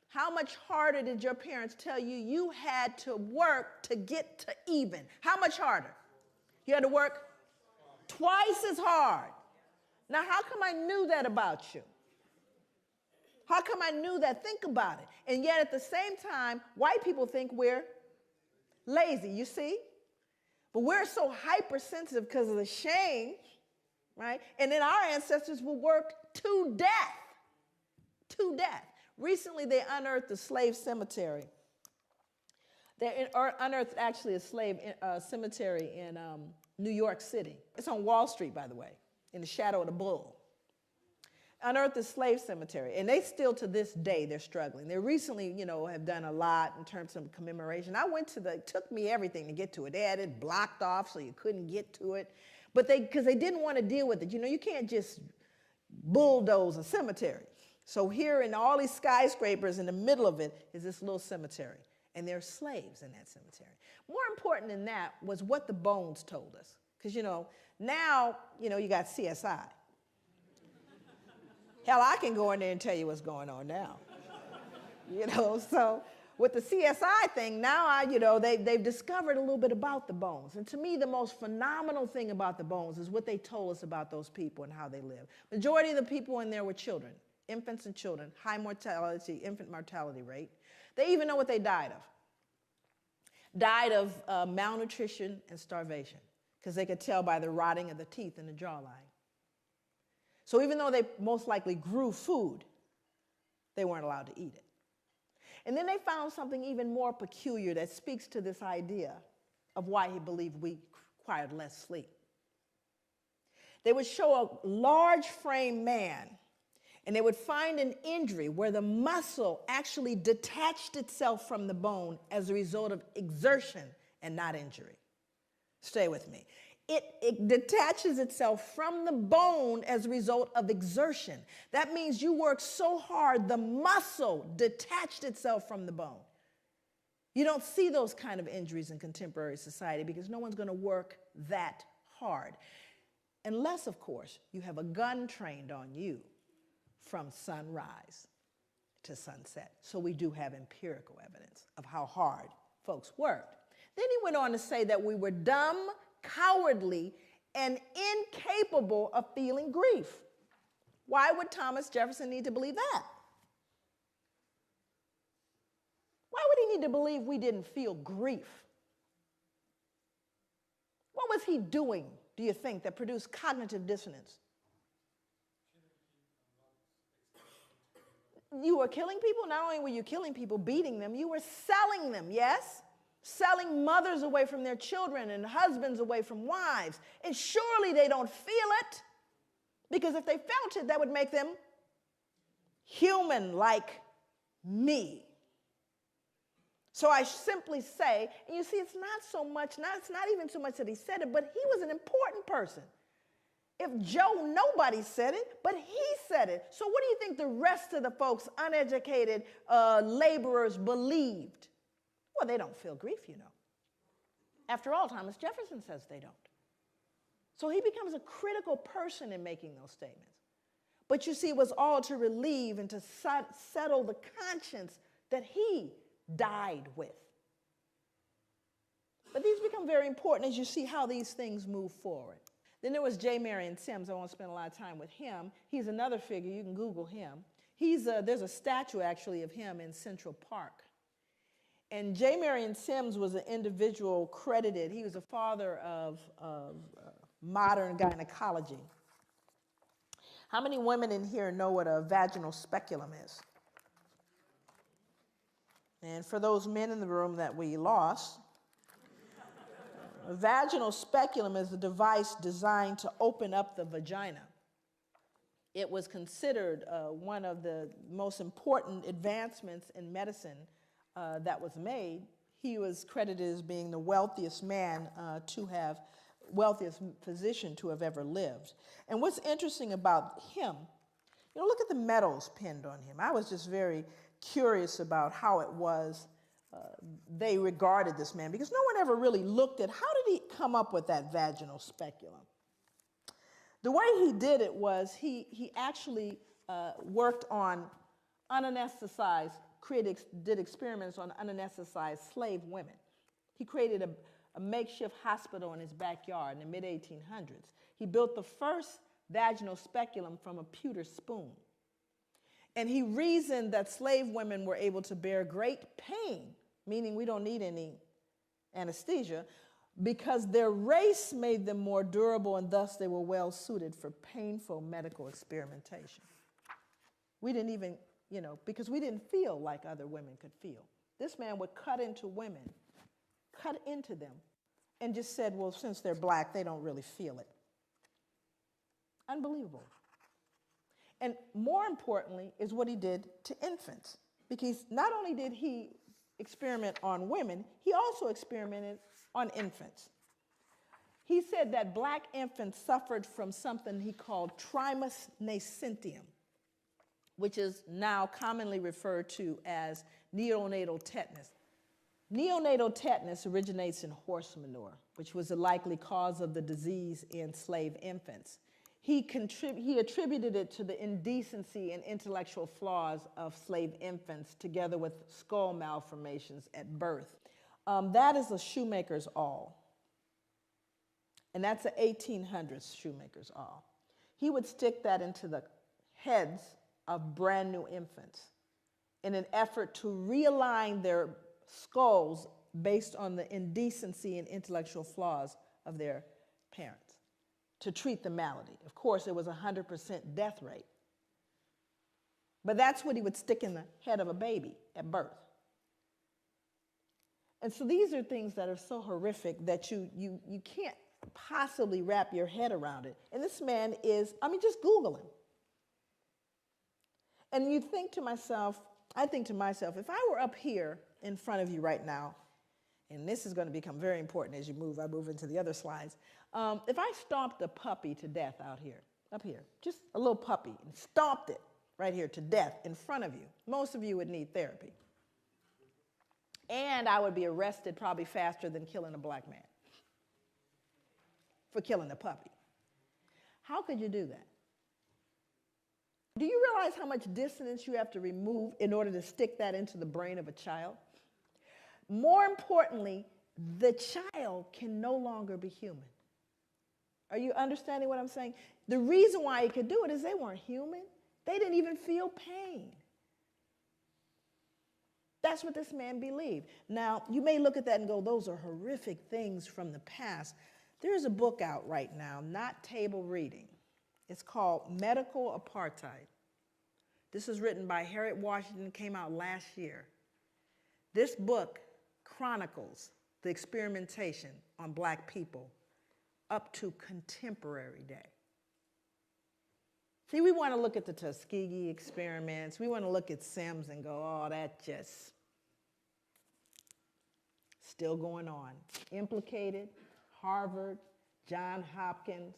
how much harder did your parents tell you you had to work to get to even? How much harder? You had to work twice as hard. Now, how come I knew that about you? How come I knew that? Think about it. And yet at the same time, white people think we're lazy, you see? But we're so hypersensitive because of the shame, right? And then our ancestors were worked to death. To death. Recently, they unearthed a slave cemetery. They unearthed actually a slave cemetery in New York City. It's on Wall Street, by the way, in the shadow of the bull. Unearthed a slave cemetery, and they still to this day they're struggling. They recently, have done a lot in terms of commemoration. I went to it took me everything to get to it. They had it blocked off so you couldn't get to it, but because they didn't want to deal with it. You can't just bulldoze a cemetery. So here in all these skyscrapers in the middle of it is this little cemetery, and there are slaves in that cemetery. More important than that was what the bones told us, because now you got CSI. Hell, I can go in there and tell you what's going on now. So with the CSI thing, now they've discovered a little bit about the bones. And to me, the most phenomenal thing about the bones is what they told us about those people and how they live. Majority of the people in there were children, infants and children, high mortality, infant mortality rate. They even know what they died of. Died of malnutrition and starvation, because they could tell by the rotting of the teeth and the jawline. So even though they most likely grew food, they weren't allowed to eat it. And then they found something even more peculiar that speaks to this idea of why he believed we required less sleep. They would show a large frame man, and they would find an injury where the muscle actually detached itself from the bone as a result of exertion and not injury. Stay with me. It detaches itself from the bone as a result of exertion. That means you work so hard, the muscle detached itself from the bone. You don't see those kind of injuries in contemporary society because no one's going to work that hard. Unless, of course, you have a gun trained on you from sunrise to sunset. So we do have empirical evidence of how hard folks worked. Then he went on to say that we were dumb, cowardly, and incapable of feeling grief. Why would Thomas Jefferson need to believe that? Why would he need to believe we didn't feel grief? What was he doing, do you think, that produced cognitive dissonance? You were killing people? Not only were you killing people, beating them, you were selling them, yes? Selling mothers away from their children and husbands away from wives. And surely they don't feel it, because if they felt it, that would make them human like me. So I simply say, and you see, it's not even so much that he said it, but he was an important person. If Joe, nobody said it, but he said it. So what do you think the rest of the folks, uneducated laborers, believed? Well, they don't feel grief, you know. After all, Thomas Jefferson says they don't. So he becomes a critical person in making those statements. But you see, it was all to relieve and to settle the conscience that he died with. But these become very important as you see how these things move forward. Then there was J. Marion Sims. I won't spend a lot of time with him. He's another figure. You can Google him. There's a statue, actually, of him in Central Park. And J. Marion Sims was an individual credited. He was a father of modern gynecology. How many women in here know what a vaginal speculum is? And for those men in the room that we lost, a vaginal speculum is a device designed to open up the vagina. It was considered one of the most important advancements in medicine that was made. He was credited as being the wealthiest wealthiest physician to have ever lived. And what's interesting about him, look at the medals pinned on him. I was just very curious about how it was they regarded this man, because no one ever really looked at how did he come up with that vaginal speculum. The way he did it was he actually worked on unanesthetized, did experiments on unanesthetized slave women. He created a makeshift hospital in his backyard in the mid-1800s. He built the first vaginal speculum from a pewter spoon. And he reasoned that slave women were able to bear great pain, meaning we don't need any anesthesia, because their race made them more durable and thus they were well suited for painful medical experimentation. We didn't even, because we didn't feel like other women could feel. This man would cut into women, cut into them, and just said, well, since they're black, they don't really feel it. Unbelievable. And more importantly is what he did to infants, because not only did he experiment on women, he also experimented on infants. He said that black infants suffered from something he called trismus nascentium, which is now commonly referred to as neonatal tetanus. Neonatal tetanus originates in horse manure, which was a likely cause of the disease in slave infants. He attributed it to the indecency and intellectual flaws of slave infants, together with skull malformations at birth. That is a shoemaker's awl. And that's an 1800s shoemaker's awl. He would stick that into the heads of brand new infants in an effort to realign their skulls based on the indecency and intellectual flaws of their parents, to treat the malady. Of course, it was 100% death rate. But that's what he would stick in the head of a baby at birth. And so these are things that are so horrific that you can't possibly wrap your head around it. And this man is, just Google him. And you think to myself, I think to myself, if I were up here in front of you right now, and this is going to become very important as I move into the other slides. If I stomped a puppy to death out here, up here, just a little puppy, and stomped it right here to death in front of you, most of you would need therapy. And I would be arrested probably faster than killing a black man for killing a puppy. How could you do that? Do you realize how much dissonance you have to remove in order to stick that into the brain of a child? More importantly, the child can no longer be human. Are you understanding what I'm saying? The reason why he could do it is they weren't human. They didn't even feel pain. That's what this man believed. Now, you may look at that and go, those are horrific things from the past. There is a book out right now, not table reading. It's called Medical Apartheid. This is written by Harriet Washington, came out last year. This book chronicles the experimentation on black people up to contemporary day. See, we want to look at the Tuskegee experiments. We want to look at Sims and go, oh, that just still going on. Implicated, Harvard, Johns Hopkins.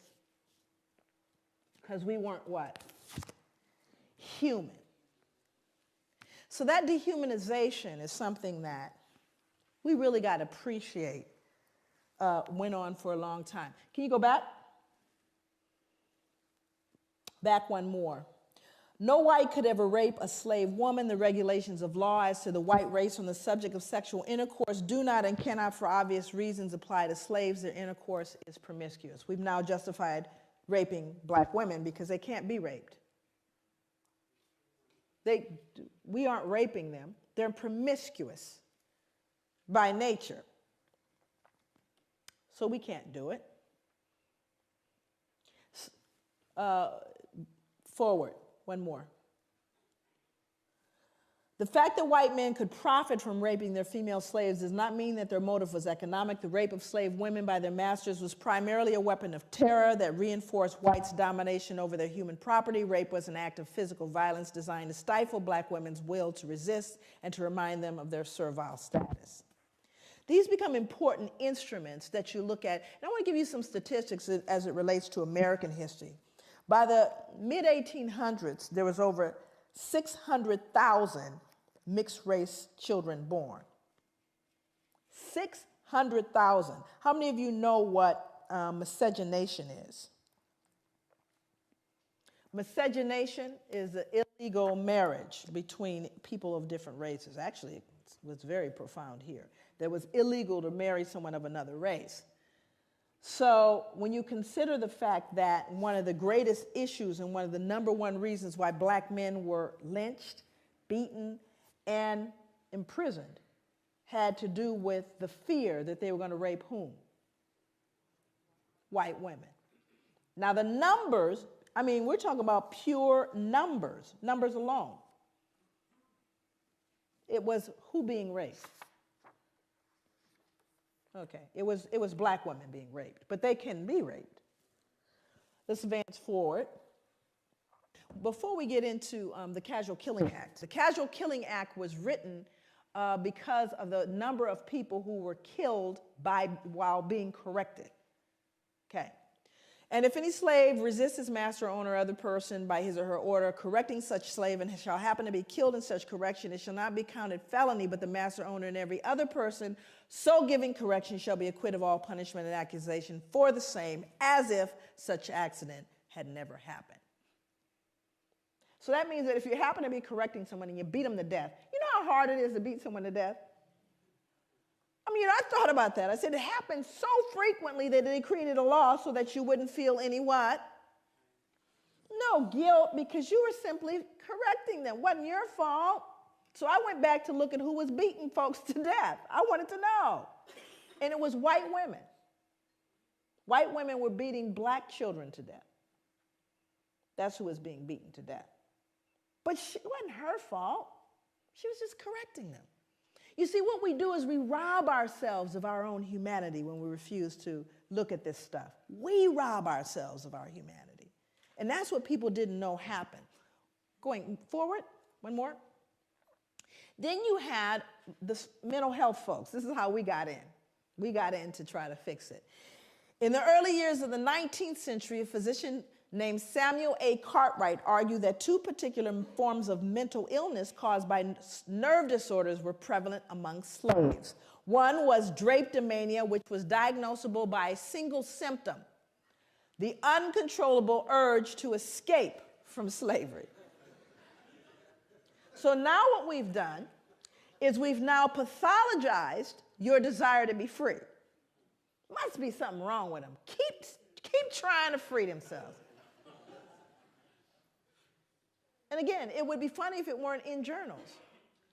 because we weren't what? Human. So that dehumanization is something that we really got to appreciate went on for a long time. Can you go back? Back one more. No white could ever rape a slave woman. The regulations of law as to the white race on the subject of sexual intercourse do not and cannot, for obvious reasons, apply to slaves. Their intercourse is promiscuous. We've now justified raping black women because they can't be raped. We aren't raping them. They're promiscuous by nature. So we can't do it. Forward, one more. The fact that white men could profit from raping their female slaves does not mean that their motive was economic. The rape of slave women by their masters was primarily a weapon of terror that reinforced whites' domination over their human property. Rape was an act of physical violence designed to stifle black women's will to resist and to remind them of their servile status. These become important instruments that you look at. And I want to give you some statistics as it relates to American history. By the mid-1800s, there was over 600,000 mixed-race children born. 600,000. How many of you know what miscegenation is? Miscegenation is an illegal marriage between people of different races. Actually, it was very profound here. That was illegal to marry someone of another race. So when you consider the fact that one of the greatest issues and one of the number one reasons why black men were lynched, beaten, and imprisoned had to do with the fear that they were going to rape whom? White women. Now the numbers, I mean, we're talking about pure numbers alone. It was who being raped? Okay, it was black women being raped, but they can be raped. Let's advance forward. Before we get into the Casual Killing Act, the Casual Killing Act was written because of the number of people who were killed while being corrected. Okay. And if any slave resists his master, owner, or other person by his or her order, correcting such slave, and shall happen to be killed in such correction, it shall not be counted felony, but the master, owner, and every other person so giving correction shall be acquitted of all punishment and accusation for the same, as if such accident had never happened. So that means that if you happen to be correcting someone and you beat them to death, you know how hard it is to beat someone to death? I mean, I thought about that. I said it happened so frequently that they created a law so that you wouldn't feel any what? No guilt, because you were simply correcting them. It wasn't your fault. So I went back to look at who was beating folks to death. I wanted to know. And it was white women. White women were beating black children to death. That's who was being beaten to death. But it wasn't her fault. She was just correcting them. You see, what we do is we rob ourselves of our own humanity when we refuse to look at this stuff. We rob ourselves of our humanity. And that's what people didn't know happened. Going forward, one more. Then you had the mental health folks. This is how we got in. We got in to try to fix it. In the early years of the 19th century, a physician named Samuel A. Cartwright argued that two particular forms of mental illness caused by nerve disorders were prevalent among slaves. One was drapetomania, which was diagnosable by a single symptom, the uncontrollable urge to escape from slavery. So now what we've done is we've now pathologized your desire to be free. Must be something wrong with them. Keep trying to free themselves. And again, it would be funny if it weren't in journals.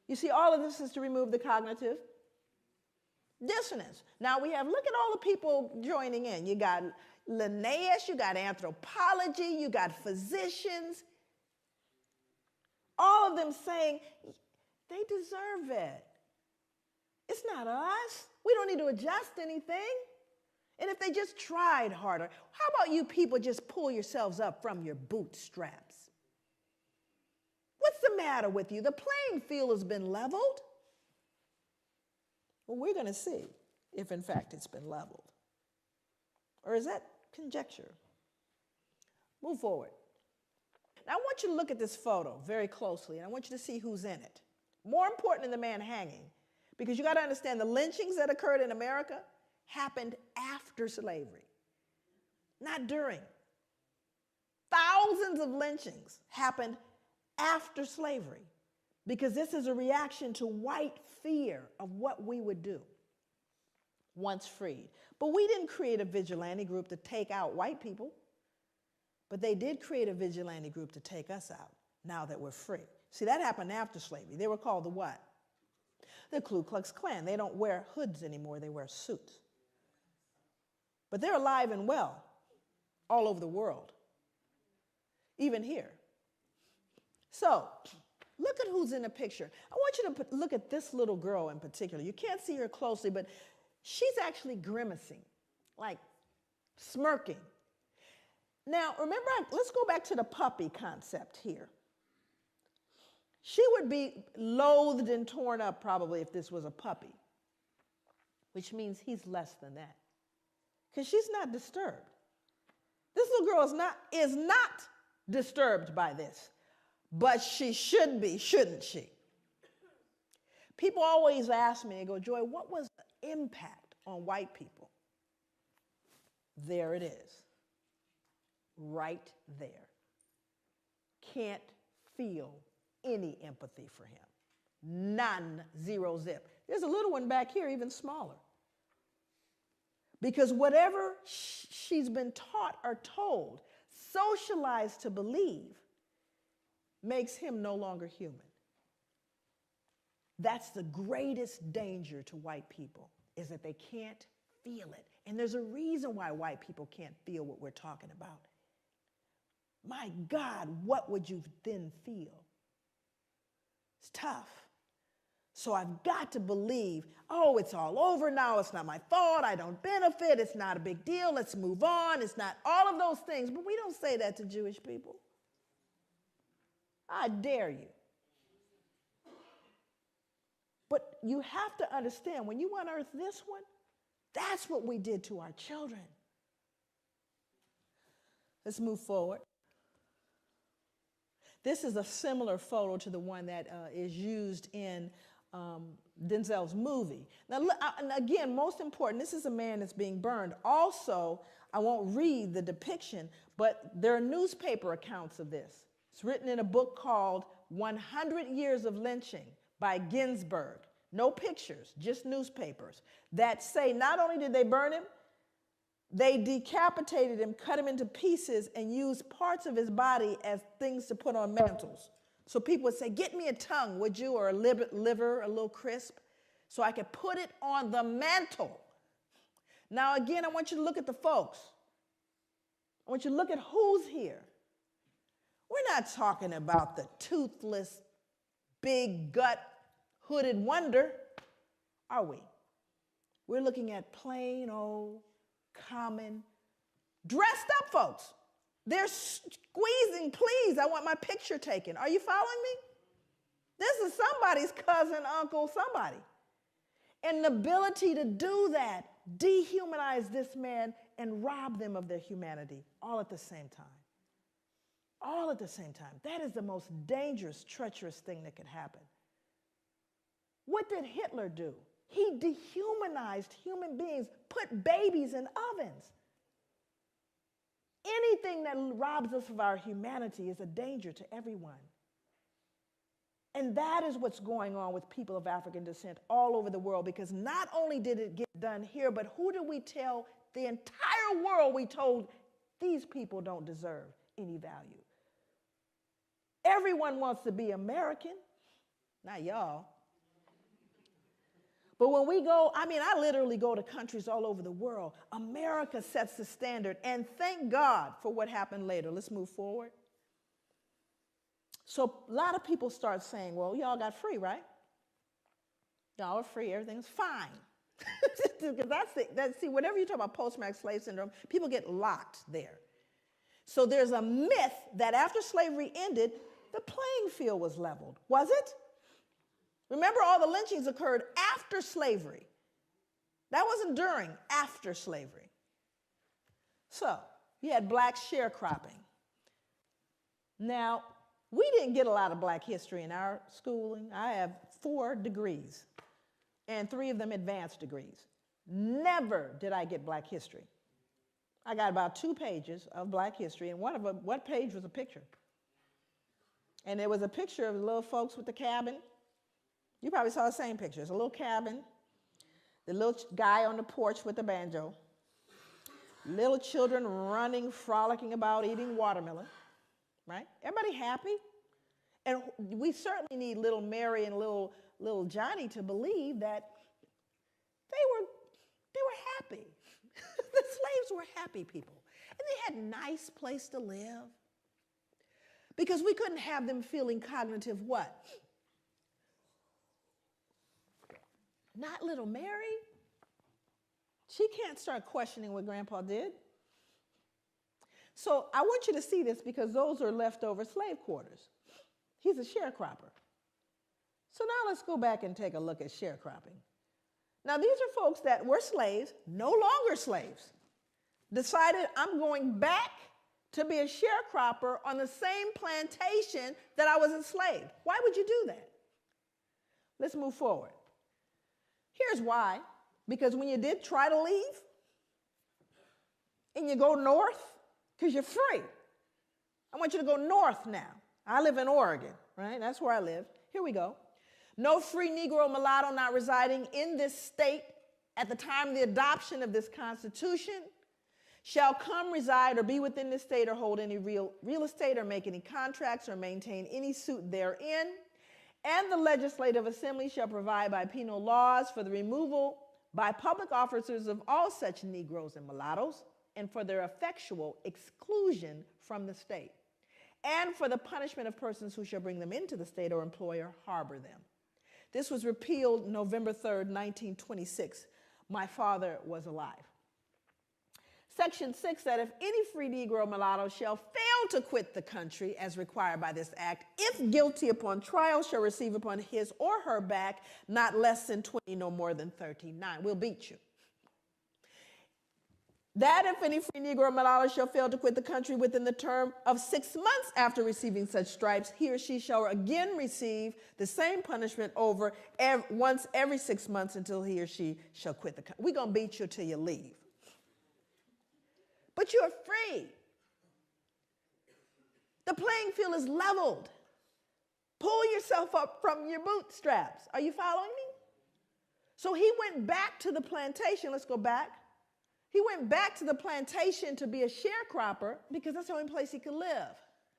You see, all of this is to remove the cognitive dissonance. Now we have, look at all the people joining in. You got Linnaeus, you got anthropology, you got physicians. All of them saying, they deserve it. It's not us. We don't need to adjust anything. And if they just tried harder, how about you people just pull yourselves up from your bootstraps? What's the matter with you? The playing field has been leveled. Well, we're going to see if, in fact, it's been leveled. Or is that conjecture? Move forward. Now, I want you to look at this photo very closely, and I want you to see who's in it. More important than the man hanging, because you got to understand the lynchings that occurred in America happened after slavery, not during. Thousands of lynchings happened after slavery, because this is a reaction to white fear of what we would do once freed. But we didn't create a vigilante group to take out white people, but they did create a vigilante group to take us out now that we're free. See, that happened after slavery. They were called the what? The Ku Klux Klan. They don't wear hoods anymore, they wear suits. But they're alive and well all over the world, even here. So, look at who's in the picture. I want you to look at this little girl in particular. You can't see her closely, but she's actually grimacing, like smirking. Now, remember, let's go back to the puppy concept here. She would be loathed and torn up probably if this was a puppy, which means he's less than that, because she's not disturbed. This little girl is not disturbed by this, but she should be, shouldn't she? People always ask me, they go, Joy, what was the impact on white people? There it is, right there. Can't feel any empathy for him. None, zero, zip. There's a little one back here, even smaller. Because whatever she's been taught or told, socialized to believe, makes him no longer human. That's the greatest danger to white people, is that they can't feel it. And there's a reason why white people can't feel what we're talking about. My God, what would you then feel? It's tough. So I've got to believe, oh, it's all over now. It's not my fault. I don't benefit. It's not a big deal. Let's move on. It's not all of those things. But we don't say that to Jewish people. I dare you. But you have to understand, when you unearth this one, that's what we did to our children. Let's move forward. This is a similar photo to the one that is used in Denzel's movie. Now, and again, most important, this is a man that's being burned. Also, I won't read the depiction, but there are newspaper accounts of this. It's written in a book called 100 Years of Lynching by Ginsberg. No pictures, just newspapers that say not only did they burn him, they decapitated him, cut him into pieces, and used parts of his body as things to put on mantles. So people would say, get me a tongue, would you, or a liver, a little crisp, so I could put it on the mantle. Now, again, I want you to look at the folks. I want you to look at who's here. We're not talking about the toothless, big gut, hooded wonder, are we? We're looking at plain old, common, dressed up folks. They're squeezing, please, I want my picture taken. Are you following me? This is somebody's cousin, uncle, somebody. And the ability to do that, dehumanize this man and rob them of their humanity all at the same time. All at the same time. That is the most dangerous, treacherous thing that could happen. What did Hitler do? He dehumanized human beings, put babies in ovens. Anything that robs us of our humanity is a danger to everyone. And that is what's going on with people of African descent all over the world, because not only did it get done here, but who did we tell? The entire world we told these people don't deserve any value. Everyone wants to be American, not y'all. But when we go, I literally go to countries all over the world. America sets the standard, and thank God for what happened later. Let's move forward. So a lot of people start saying, well, y'all got free, right? Y'all are free, everything's fine. Because see, whenever you talk about post-traumatic slave syndrome, people get locked there. So there's a myth that after slavery ended, the playing field was leveled. Was it? Remember, all the lynchings occurred after slavery. That wasn't during, after slavery. So you had black sharecropping. Now, we didn't get a lot of black history in our schooling. I have 4 degrees, and 3 of them advanced degrees. Never did I get black history. I got about 2 pages of black history, and one of them, what page was a picture? And there was a picture of the little folks with the cabin. You probably saw the same picture. It's a little cabin, the little guy on the porch with the banjo, little children running, frolicking about, eating watermelon, right? Everybody happy? And we certainly need little Mary and little Johnny to believe that they were happy. The slaves were happy people. And they had a nice place to live. Because we couldn't have them feeling cognitive what? Not little Mary. She can't start questioning what Grandpa did. So I want you to see this because those are leftover slave quarters. He's a sharecropper. So now let's go back and take a look at sharecropping. Now these are folks that were slaves, no longer slaves, decided I'm going back to be a sharecropper on the same plantation that I was enslaved. Why would you do that? Let's move forward. Here's why. Because when you did try to leave and you go north, because you're free. I want you to go north now. I live in Oregon, right? That's where I live. Here we go. No free Negro mulatto not residing in this state at the time of the adoption of this Constitution shall come reside or be within this state or hold any real estate or make any contracts or maintain any suit therein. And the Legislative Assembly shall provide by penal laws for the removal by public officers of all such Negroes and mulattoes and for their effectual exclusion from the state and for the punishment of persons who shall bring them into the state or employ or harbor them. This was repealed November 3rd, 1926. My father was alive. Section 6 said if any free Negro mulatto shall fail to quit the country as required by this act, if guilty upon trial, shall receive upon his or her back not less than 20, no more than 39. We'll beat you. That if any free Negro mulatto shall fail to quit the country within the term of 6 months after receiving such stripes, he or she shall again receive the same punishment over once every 6 months until he or she shall quit the country. We're going to beat you till you leave. But you're free. The playing field is leveled. Pull yourself up from your bootstraps. Are you following me? So he went back to the plantation. Let's go back. He went back to the plantation to be a sharecropper because that's the only place he could live.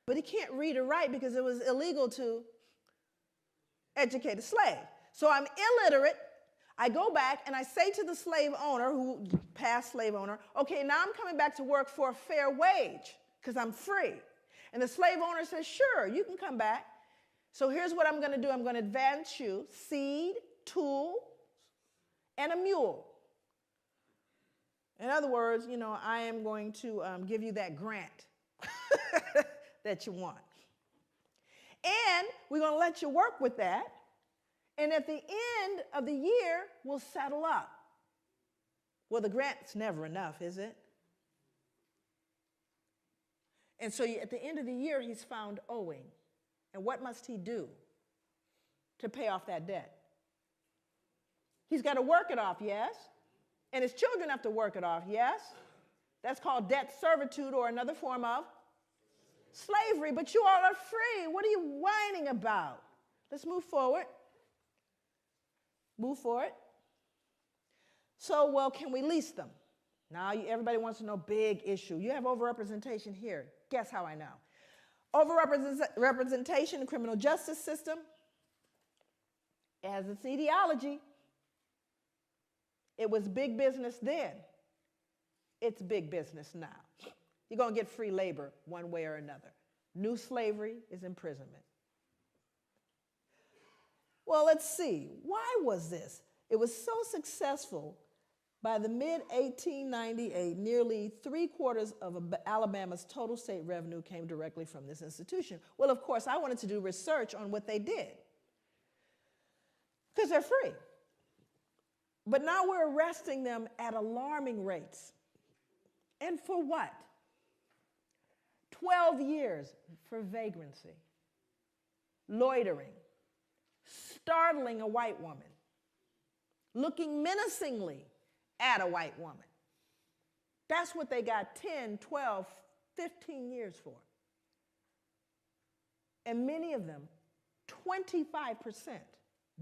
But he can't read or write because it was illegal to educate a slave. So I'm illiterate. I go back and I say to the slave owner, past slave owner, okay, now I'm coming back to work for a fair wage because I'm free. And the slave owner says, sure, you can come back. So here's what I'm going to do. I'm going to advance you seed, tools, and a mule. In other words, I am going to give you that grant that you want. And we're going to let you work with that. And at the end of the year, we'll settle up. Well, the grant's never enough, is it? And so at the end of the year, he's found owing. And what must he do to pay off that debt? He's got to work it off, yes? And his children have to work it off, yes? That's called debt servitude or another form of slavery. But you all are free. What are you whining about? Let's move forward. Move forward. So, well, can we lease them? Now, everybody wants to know big issue. You have overrepresentation here. Guess how I know? Overrepresentation in the criminal justice system has its etiology. It was big business then. It's big business now. You're going to get free labor one way or another. New slavery is imprisonment. Well, let's see. Why was this? It was so successful. By the mid-1898, nearly 3/4 of Alabama's total state revenue came directly from this institution. Well, of course, I wanted to do research on what they did because they're free. But now we're arresting them at alarming rates. And for what? 12 years for vagrancy, loitering, startling a white woman, looking menacingly at a white woman. That's what they got 10, 12, 15 years for. And many of them, 25%,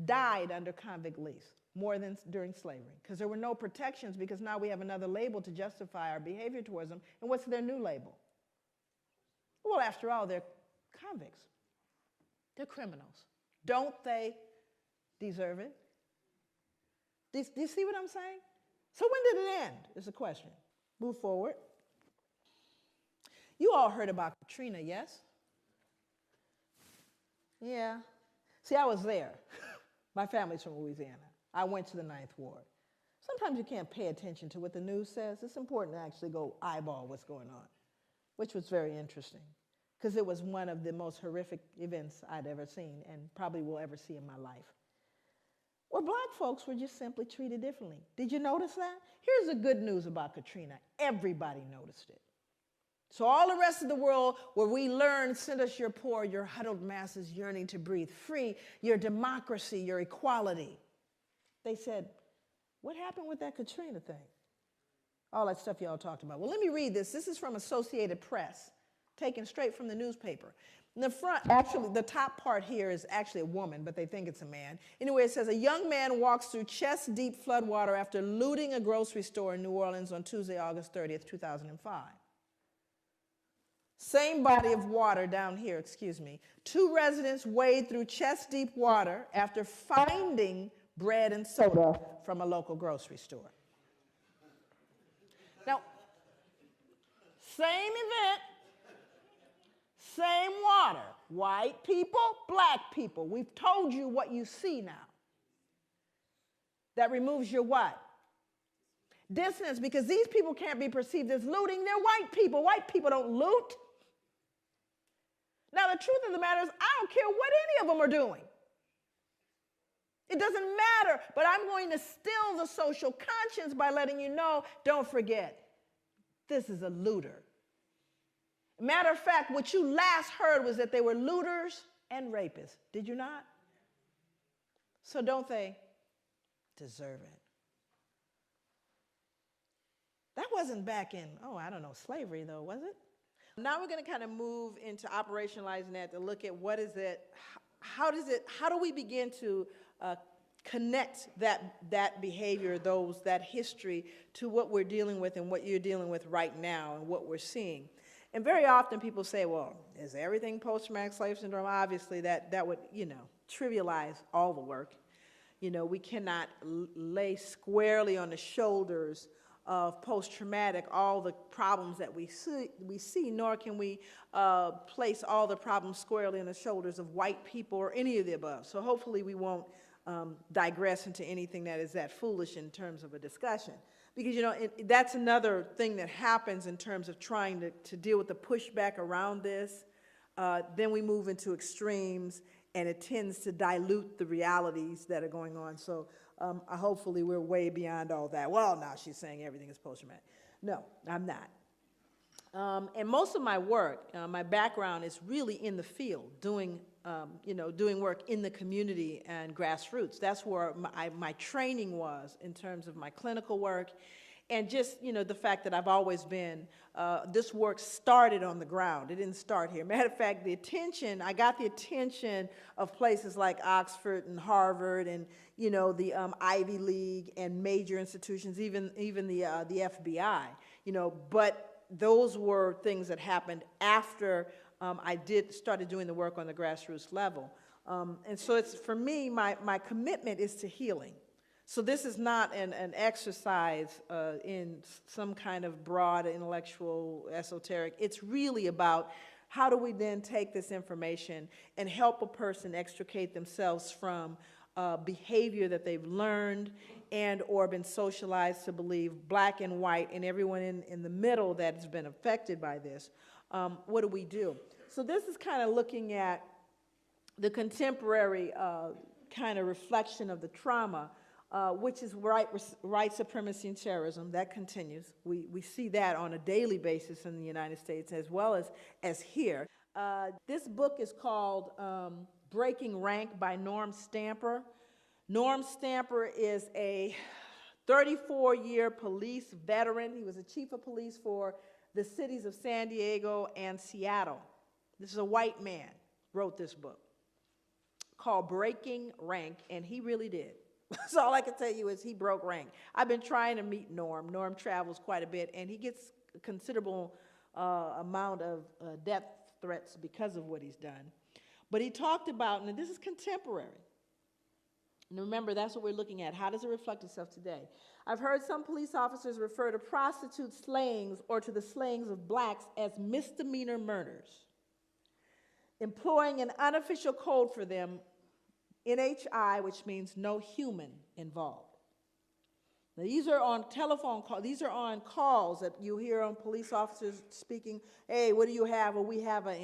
died under convict lease, more than during slavery, because there were no protections, because now we have another label to justify our behavior towards them. And what's their new label? Well, after all, they're convicts. They're criminals. Don't they deserve it? Do you see what I'm saying? So when did it end, is the question. Move forward. You all heard about Katrina, yes? Yeah. See, I was there. My family's from Louisiana. I went to the Ninth Ward. Sometimes you can't pay attention to what the news says. It's important to actually go eyeball what's going on, which was very interesting, because it was one of the most horrific events I'd ever seen and probably will ever see in my life, where black folks were just simply treated differently. Did you notice that? Here's the good news about Katrina. Everybody noticed it. So all the rest of the world, where we learned, send us your poor, your huddled masses yearning to breathe free, your democracy, your equality. They said, what happened with that Katrina thing? All that stuff y'all talked about. Well, let me read this. This is from Associated Press, taken straight from the newspaper. In the front, actually, the top part here is actually a woman, but they think it's a man. Anyway, it says, a young man walks through chest-deep floodwater after looting a grocery store in New Orleans on Tuesday, August 30th, 2005. Same body of water down here, excuse me. 2 residents wade through chest-deep water after finding bread and soda from a local grocery store. Now, same event, same water. White people, black people. We've told you what you see now. That removes your what? Dissonance, because these people can't be perceived as looting. They're white people. White people don't loot. Now, the truth of the matter is, I don't care what any of them are doing. It doesn't matter, but I'm going to still the social conscience by letting you know, don't forget, this is a looter. Matter of fact, what you last heard was that they were looters and rapists. Did you not? So don't they deserve it? That wasn't back in, I don't know, slavery though, was it? Now we're going to kind of move into operationalizing that to look at what is it, how do we begin to connect that behavior, that history to what we're dealing with and what you're dealing with right now and what we're seeing. And very often people say, well, is everything post-traumatic slave syndrome? Obviously that would, trivialize all the work. We cannot lay squarely on the shoulders of post-traumatic all the problems that we see, nor can we place all the problems squarely on the shoulders of white people or any of the above. So hopefully we won't digress into anything that is that foolish in terms of a discussion. Because, that's another thing that happens in terms of trying to deal with the pushback around this. Then we move into extremes, and it tends to dilute the realities that are going on. So hopefully we're way beyond all that. Well, now she's saying everything is post-traumatic. No, I'm not. And most of my work, my background is really in the field, doing work in the community and grassroots. That's where my training was in terms of my clinical work. And just, the fact that I've always been, this work started on the ground. It didn't start here. Matter of fact, I got the attention of places like Oxford and Harvard and, the Ivy League and major institutions, even the FBI, but those were things that happened after I started doing the work on the grassroots level. And so for me, my commitment is to healing. So this is not an exercise in some kind of broad intellectual esoteric. It's really about how do we then take this information and help a person extricate themselves from behavior that they've learned and or been socialized to believe, black and white, and everyone in the middle that has been affected by this. What do we do? So this is kind of looking at the contemporary kind of reflection of the trauma which is white supremacy and terrorism. That continues. We see that on a daily basis in the United States as well as here. This book is called Breaking Rank by Norm Stamper. Norm Stamper is a 34-year police veteran. He was a chief of police for the cities of San Diego and Seattle. This is a white man, wrote this book called Breaking Rank, and he really did. So all I can tell you is he broke rank. I've been trying to meet Norm. Norm travels quite a bit, and he gets a considerable amount of death threats because of what he's done. But he talked about, and this is contemporary, and remember, that's what we're looking at. How does it reflect itself today? I've heard some police officers refer to prostitute slayings or to the slayings of blacks as misdemeanor murders, employing an unofficial code for them, NHI, which means no human involved. Now, these are on telephone calls. These are on calls that you hear on police officers speaking, hey, what do you have? Well, we have an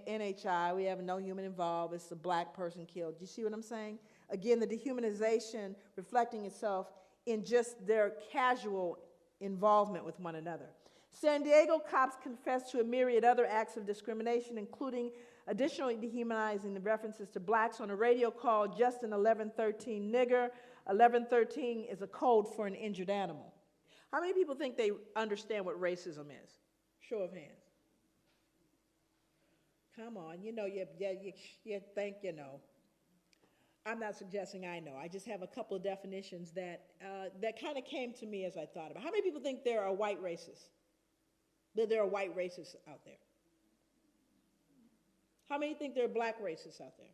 NHI. We have no human involved. It's a black person killed. Do you see what I'm saying? Again, the dehumanization reflecting itself in just their casual involvement with one another. San Diego cops confessed to a myriad other acts of discrimination, including additionally dehumanizing the references to blacks on a radio call, just an 1113 nigger. 1113 is a code for an injured animal. How many people think they understand what racism is? Show of hands. Come on, you think you know. I'm not suggesting I know. I just have a couple of definitions that kind of came to me as I thought about it. How many people think there are white racists? That there are white racists out there? How many think there are black racists out there?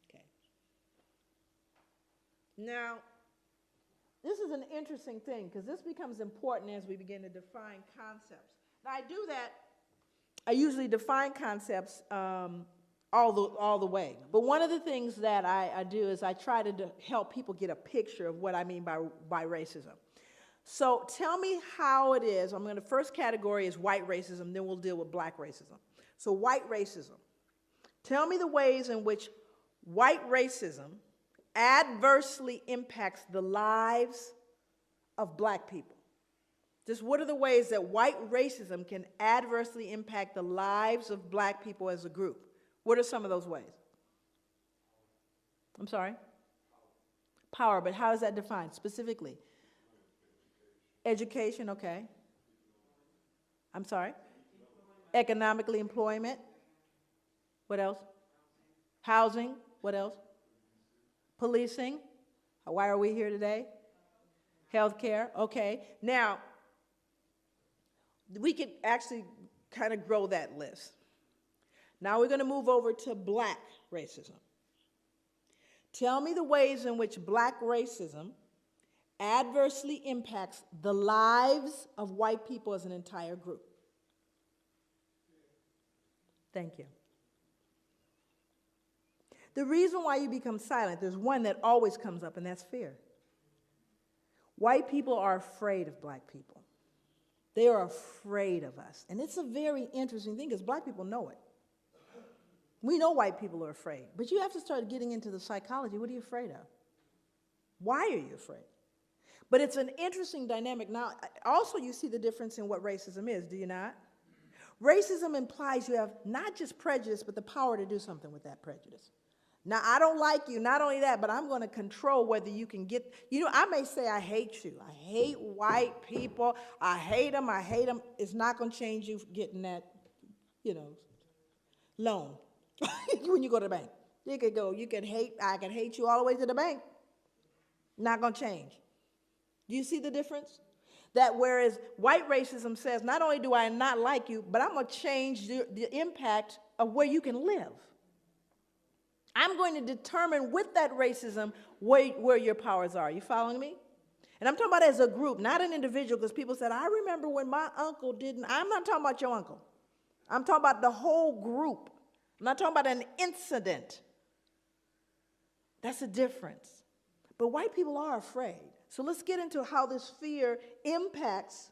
Okay. Now, this is an interesting thing because this becomes important as we begin to define concepts. Now, I do that. I usually define concepts all the way. But one of the things that I do is I try to help people get a picture of what I mean by racism. So tell me how it is. The first category is white racism, then we'll deal with black racism. So white racism. Tell me the ways in which white racism adversely impacts the lives of black people. Just what are the ways that white racism can adversely impact the lives of black people as a group? What are some of those ways? I'm sorry? Power, but how is that defined specifically? Education, okay. I'm sorry? Economically, employment. What else? Housing. What else? Policing. Why are we here today? Healthcare. Okay. Now, we could actually kind of grow that list. Now we're going to move over to black racism. Tell me the ways in which black racism adversely impacts the lives of white people as an entire group. Thank you. The reason why you become silent, there's one that always comes up, and that's fear. White people are afraid of black people. They are afraid of us. And it's a very interesting thing because black people know it. We know white people are afraid, but you have to start getting into the psychology. What are you afraid of? Why are you afraid? But it's an interesting dynamic. Now, also you see the difference in what racism is, do you not? Racism implies you have not just prejudice, but the power to do something with that prejudice. Now, I don't like you, not only that, but I'm going to control whether you can get, I may say I hate you. I hate white people. I hate them. It's not going to change you getting that, loan. When you go to the bank, I can hate you all the way to the bank. Not going to change. Do you see the difference? That whereas white racism says, not only do I not like you, but I'm going to change the impact of where you can live. I'm going to determine with that racism where your powers are. You following me? And I'm talking about as a group, not an individual, because people said, I remember when my uncle didn't. I'm not talking about your uncle. I'm talking about the whole group. I'm not talking about an incident. That's a difference. But white people are afraid. So let's get into how this fear impacts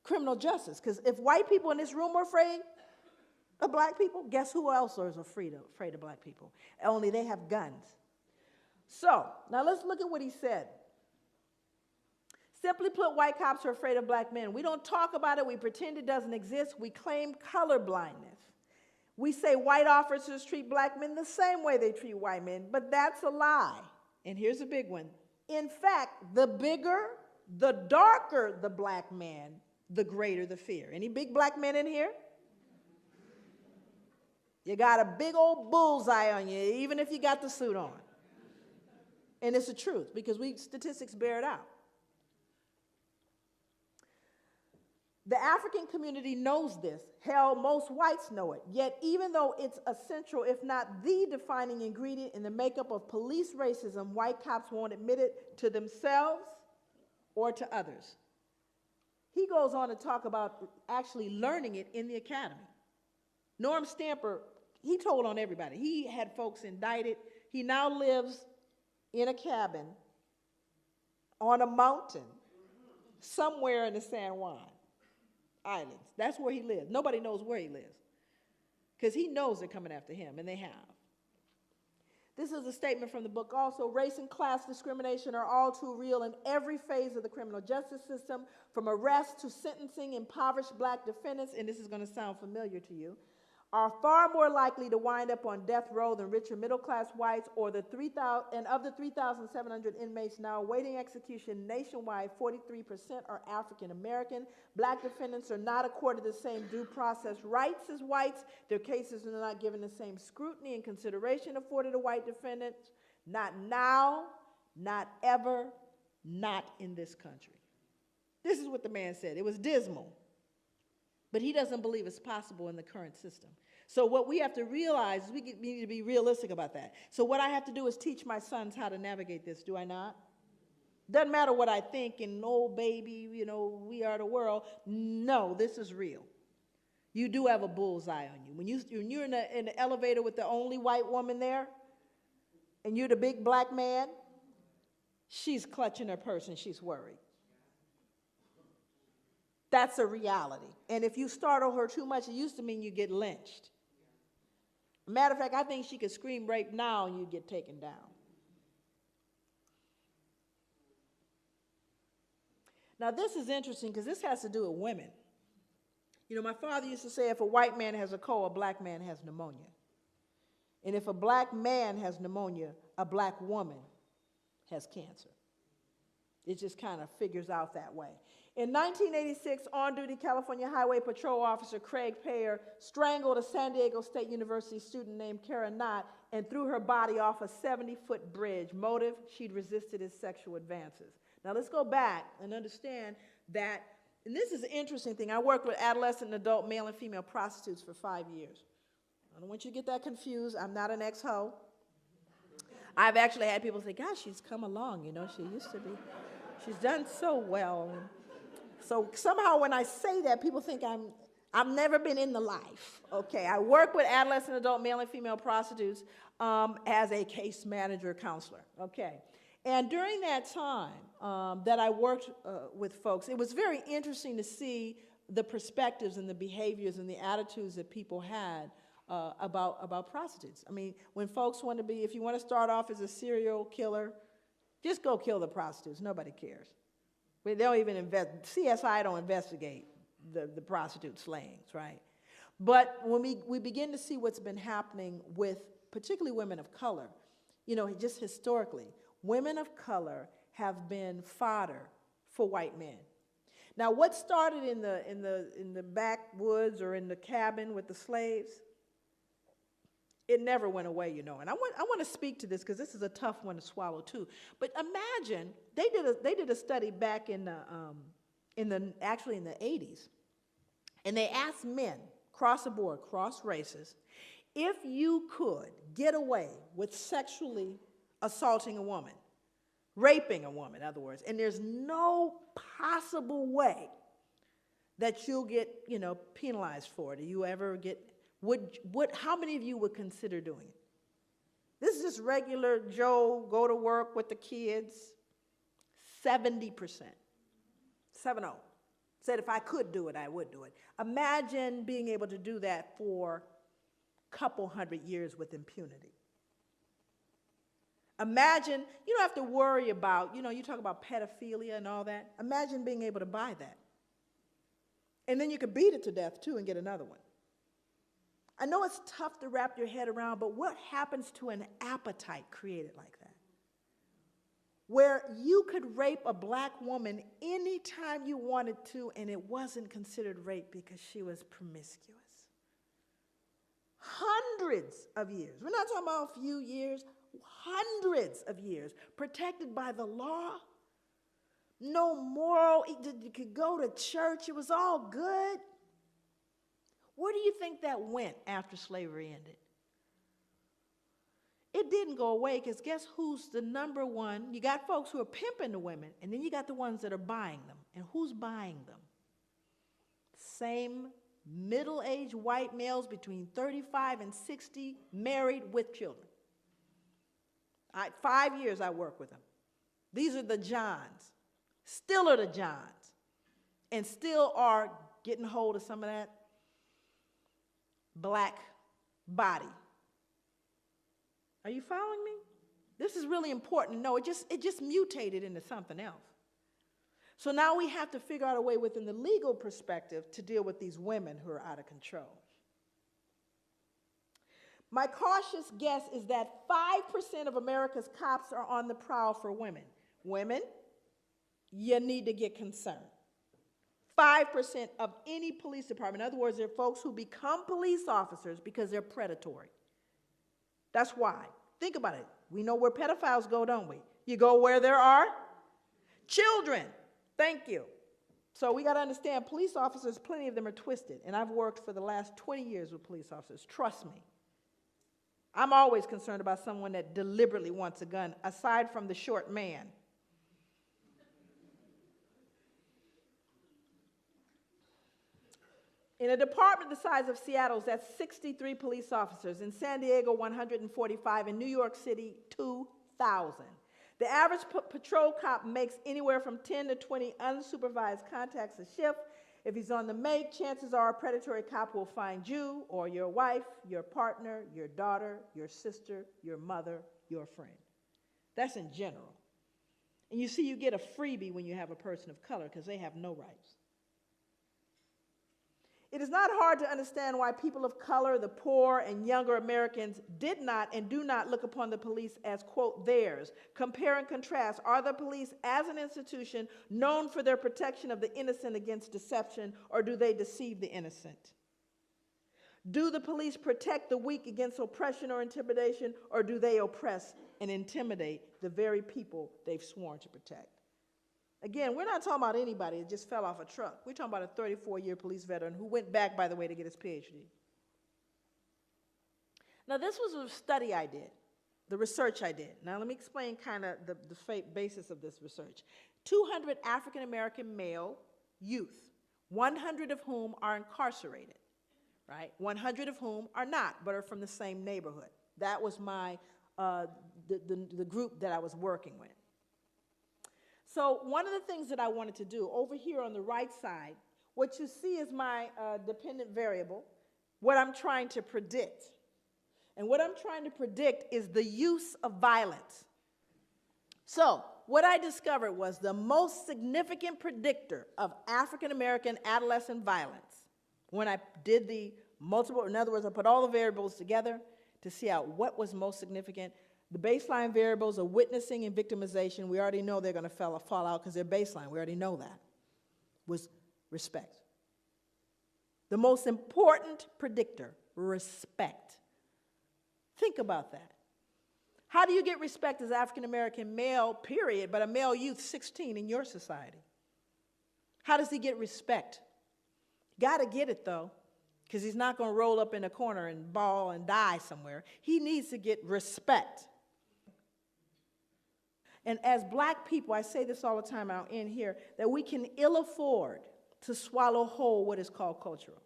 criminal justice. Because if white people in this room are afraid of black people, guess who else is afraid of black people? Only they have guns. So, now let's look at what he said. Simply put, white cops are afraid of black men. We don't talk about it. We pretend it doesn't exist. We claim color blindness. We say white officers treat black men the same way they treat white men, but that's a lie. And here's a big one. In fact, the bigger, the darker the black man, the greater the fear. Any big black men in here? You got a big old bullseye on you, even if you got the suit on. And it's the truth, because statistics bear it out. The African community knows this. Hell, most whites know it. Yet, even though it's essential, if not the defining ingredient in the makeup of police racism, white cops won't admit it to themselves or to others. He goes on to talk about actually learning it in the academy. Norm Stamper, he told on everybody. He had folks indicted. He now lives in a cabin on a mountain somewhere in the San Juan Islands. That's where he lives. Nobody knows where he lives because he knows they're coming after him, and they have. This is a statement from the book also. Race and class discrimination are all too real in every phase of the criminal justice system, from arrest to sentencing. Impoverished black defendants, and this is going to sound familiar to you, are far more likely to wind up on death row than richer middle-class whites, or the 3,000, and of the 3,700 inmates now awaiting execution nationwide, 43% are African American. Black defendants are not accorded the same due process rights as whites. Their cases are not given the same scrutiny and consideration afforded to white defendants. Not now, not ever, not in this country. This is what the man said. It was dismal. But he doesn't believe it's possible in the current system. So what we have to realize is we need to be realistic about that. So what I have to do is teach my sons how to navigate this, do I not? Doesn't matter what I think and, oh, baby, you know, we are the world. No, this is real. You do have a bullseye on you. When you're in the elevator with the only white woman there, and you're the big black man, she's clutching her purse and she's worried. That's a reality. And if you startle her too much, it used to mean you get lynched. Matter of fact, I think she could scream rape now and you'd get taken down. Now, this is interesting because this has to do with women. You know, my father used to say if a white man has a cold, a black man has pneumonia. And if a black man has pneumonia, a black woman has cancer. It just kind of figures out that way. In 1986, on-duty California Highway Patrol Officer Craig Payer strangled a San Diego State University student named Kara Knott and threw her body off a 70-foot bridge. Motive, she'd resisted his sexual advances. Now let's go back and understand that, and this is an interesting thing. I worked with adolescent and adult male and female prostitutes for 5 years. I don't want you to get that confused. I'm not an ex-ho. I've actually had people say, gosh, she's come along, you know, she used to be. She's done so well. So somehow when I say that, people think I've never been in the life. Okay, I work with adolescent, adult, male and female prostitutes as a case manager counselor. Okay, and during that time that I worked with folks, it was very interesting to see the perspectives and the behaviors and the attitudes that people had about prostitutes. I mean, when folks want to be, if you want to start off as a serial killer, just go kill the prostitutes. Nobody cares. They don't even CSI don't investigate the prostitute slayings, right? But when we begin to see what's been happening with particularly women of color, you know, just historically, women of color have been fodder for white men. Now, what started in the backwoods or in the cabin with the slaves, it never went away, you know. And I want to speak to this because this is a tough one to swallow too. But imagine they did a study back in the 80s, and they asked men across the board, cross races, if you could get away with sexually assaulting a woman, raping a woman, in other words, and there's no possible way that you'll get, you know, penalized for it. Do you ever get? How many of you would consider doing it? This is just regular Joe, go to work with the kids. 70%. 7-0. Said if I could do it, I would do it. Imagine being able to do that for a couple hundred years with impunity. Imagine, you don't have to worry about, you talk about pedophilia and all that. Imagine being able to buy that. And then you could beat it to death, too, and get another one. I know it's tough to wrap your head around, but what happens to an appetite created like that? Where you could rape a black woman anytime you wanted to, and it wasn't considered rape because she was promiscuous. Hundreds of years. We're not talking about a few years. Hundreds of years. Protected by the law. No moral. You could go to church. It was all good. Where do you think that went after slavery ended? It didn't go away, because guess who's the number one? You got folks who are pimping the women, and then you got the ones that are buying them. And who's buying them? Same middle-aged white males between 35 and 60, married with children. 5 years I work with them. These are the Johns. Still are the Johns. And still are getting hold of some of that black body. Are you following me? This is really important. No, it just mutated into something else. So now we have to figure out a way within the legal perspective to deal with these women who are out of control. My cautious guess is that 5% of America's cops are on the prowl for women. Women, you need to get concerned. 5% of any police department. In other words, they're folks who become police officers because they're predatory. That's why. Think about it. We know where pedophiles go, don't we? You go where there are children. Thank you. So we got to understand, police officers, plenty of them are twisted. And I've worked for the last 20 years with police officers. Trust me. I'm always concerned about someone that deliberately wants a gun, aside from the short man. In a department the size of Seattle's, that's 63 police officers. In San Diego, 145. In New York City, 2,000. The average patrol cop makes anywhere from 10 to 20 unsupervised contacts a shift. If he's on the make, chances are a predatory cop will find you or your wife, your partner, your daughter, your sister, your mother, your friend. That's in general. And you see, you get a freebie when you have a person of color because they have no rights. It is not hard to understand why people of color, the poor, and younger Americans did not and do not look upon the police as, quote, theirs. Compare and contrast. Are the police, as an institution, known for their protection of the innocent against deception, or do they deceive the innocent? Do the police protect the weak against oppression or intimidation, or do they oppress and intimidate the very people they've sworn to protect? Again, we're not talking about anybody that just fell off a truck. We're talking about a 34-year police veteran who went back, by the way, to get his PhD. Now, this was a study I did, the research I did. Now, let me explain kind of the basis of this research. 200 African-American male youth, 100 of whom are incarcerated, right? 100 of whom are not, but are from the same neighborhood. That was my, the group that I was working with. So one of the things that I wanted to do, over here on the right side, what you see is my dependent variable, what I'm trying to predict. And what I'm trying to predict is the use of violence. So what I discovered was the most significant predictor of African-American adolescent violence, when I did the multiple, in other words, I put all the variables together to see out what was most significant. The baseline variables are witnessing and victimization. We already know they're going to fall out because they're baseline. We already know that. Was respect. The most important predictor, respect. Think about that. How do you get respect as African-American male, period, but a male youth 16 in your society? How does he get respect? Got to get it, though, because he's not going to roll up in a corner and bawl and die somewhere. He needs to get respect. And as black people, I say this all the time, and I'll end here, that we can ill afford to swallow whole what is called cultural.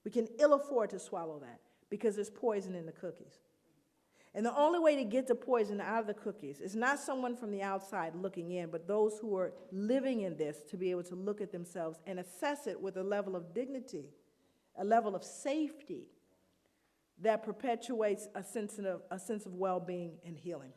We can ill afford to swallow that because there's poison in the cookies. And the only way to get the poison out of the cookies is not someone from the outside looking in, but those who are living in this to be able to look at themselves and assess it with a level of dignity, a level of safety that perpetuates a sense of well-being and healing.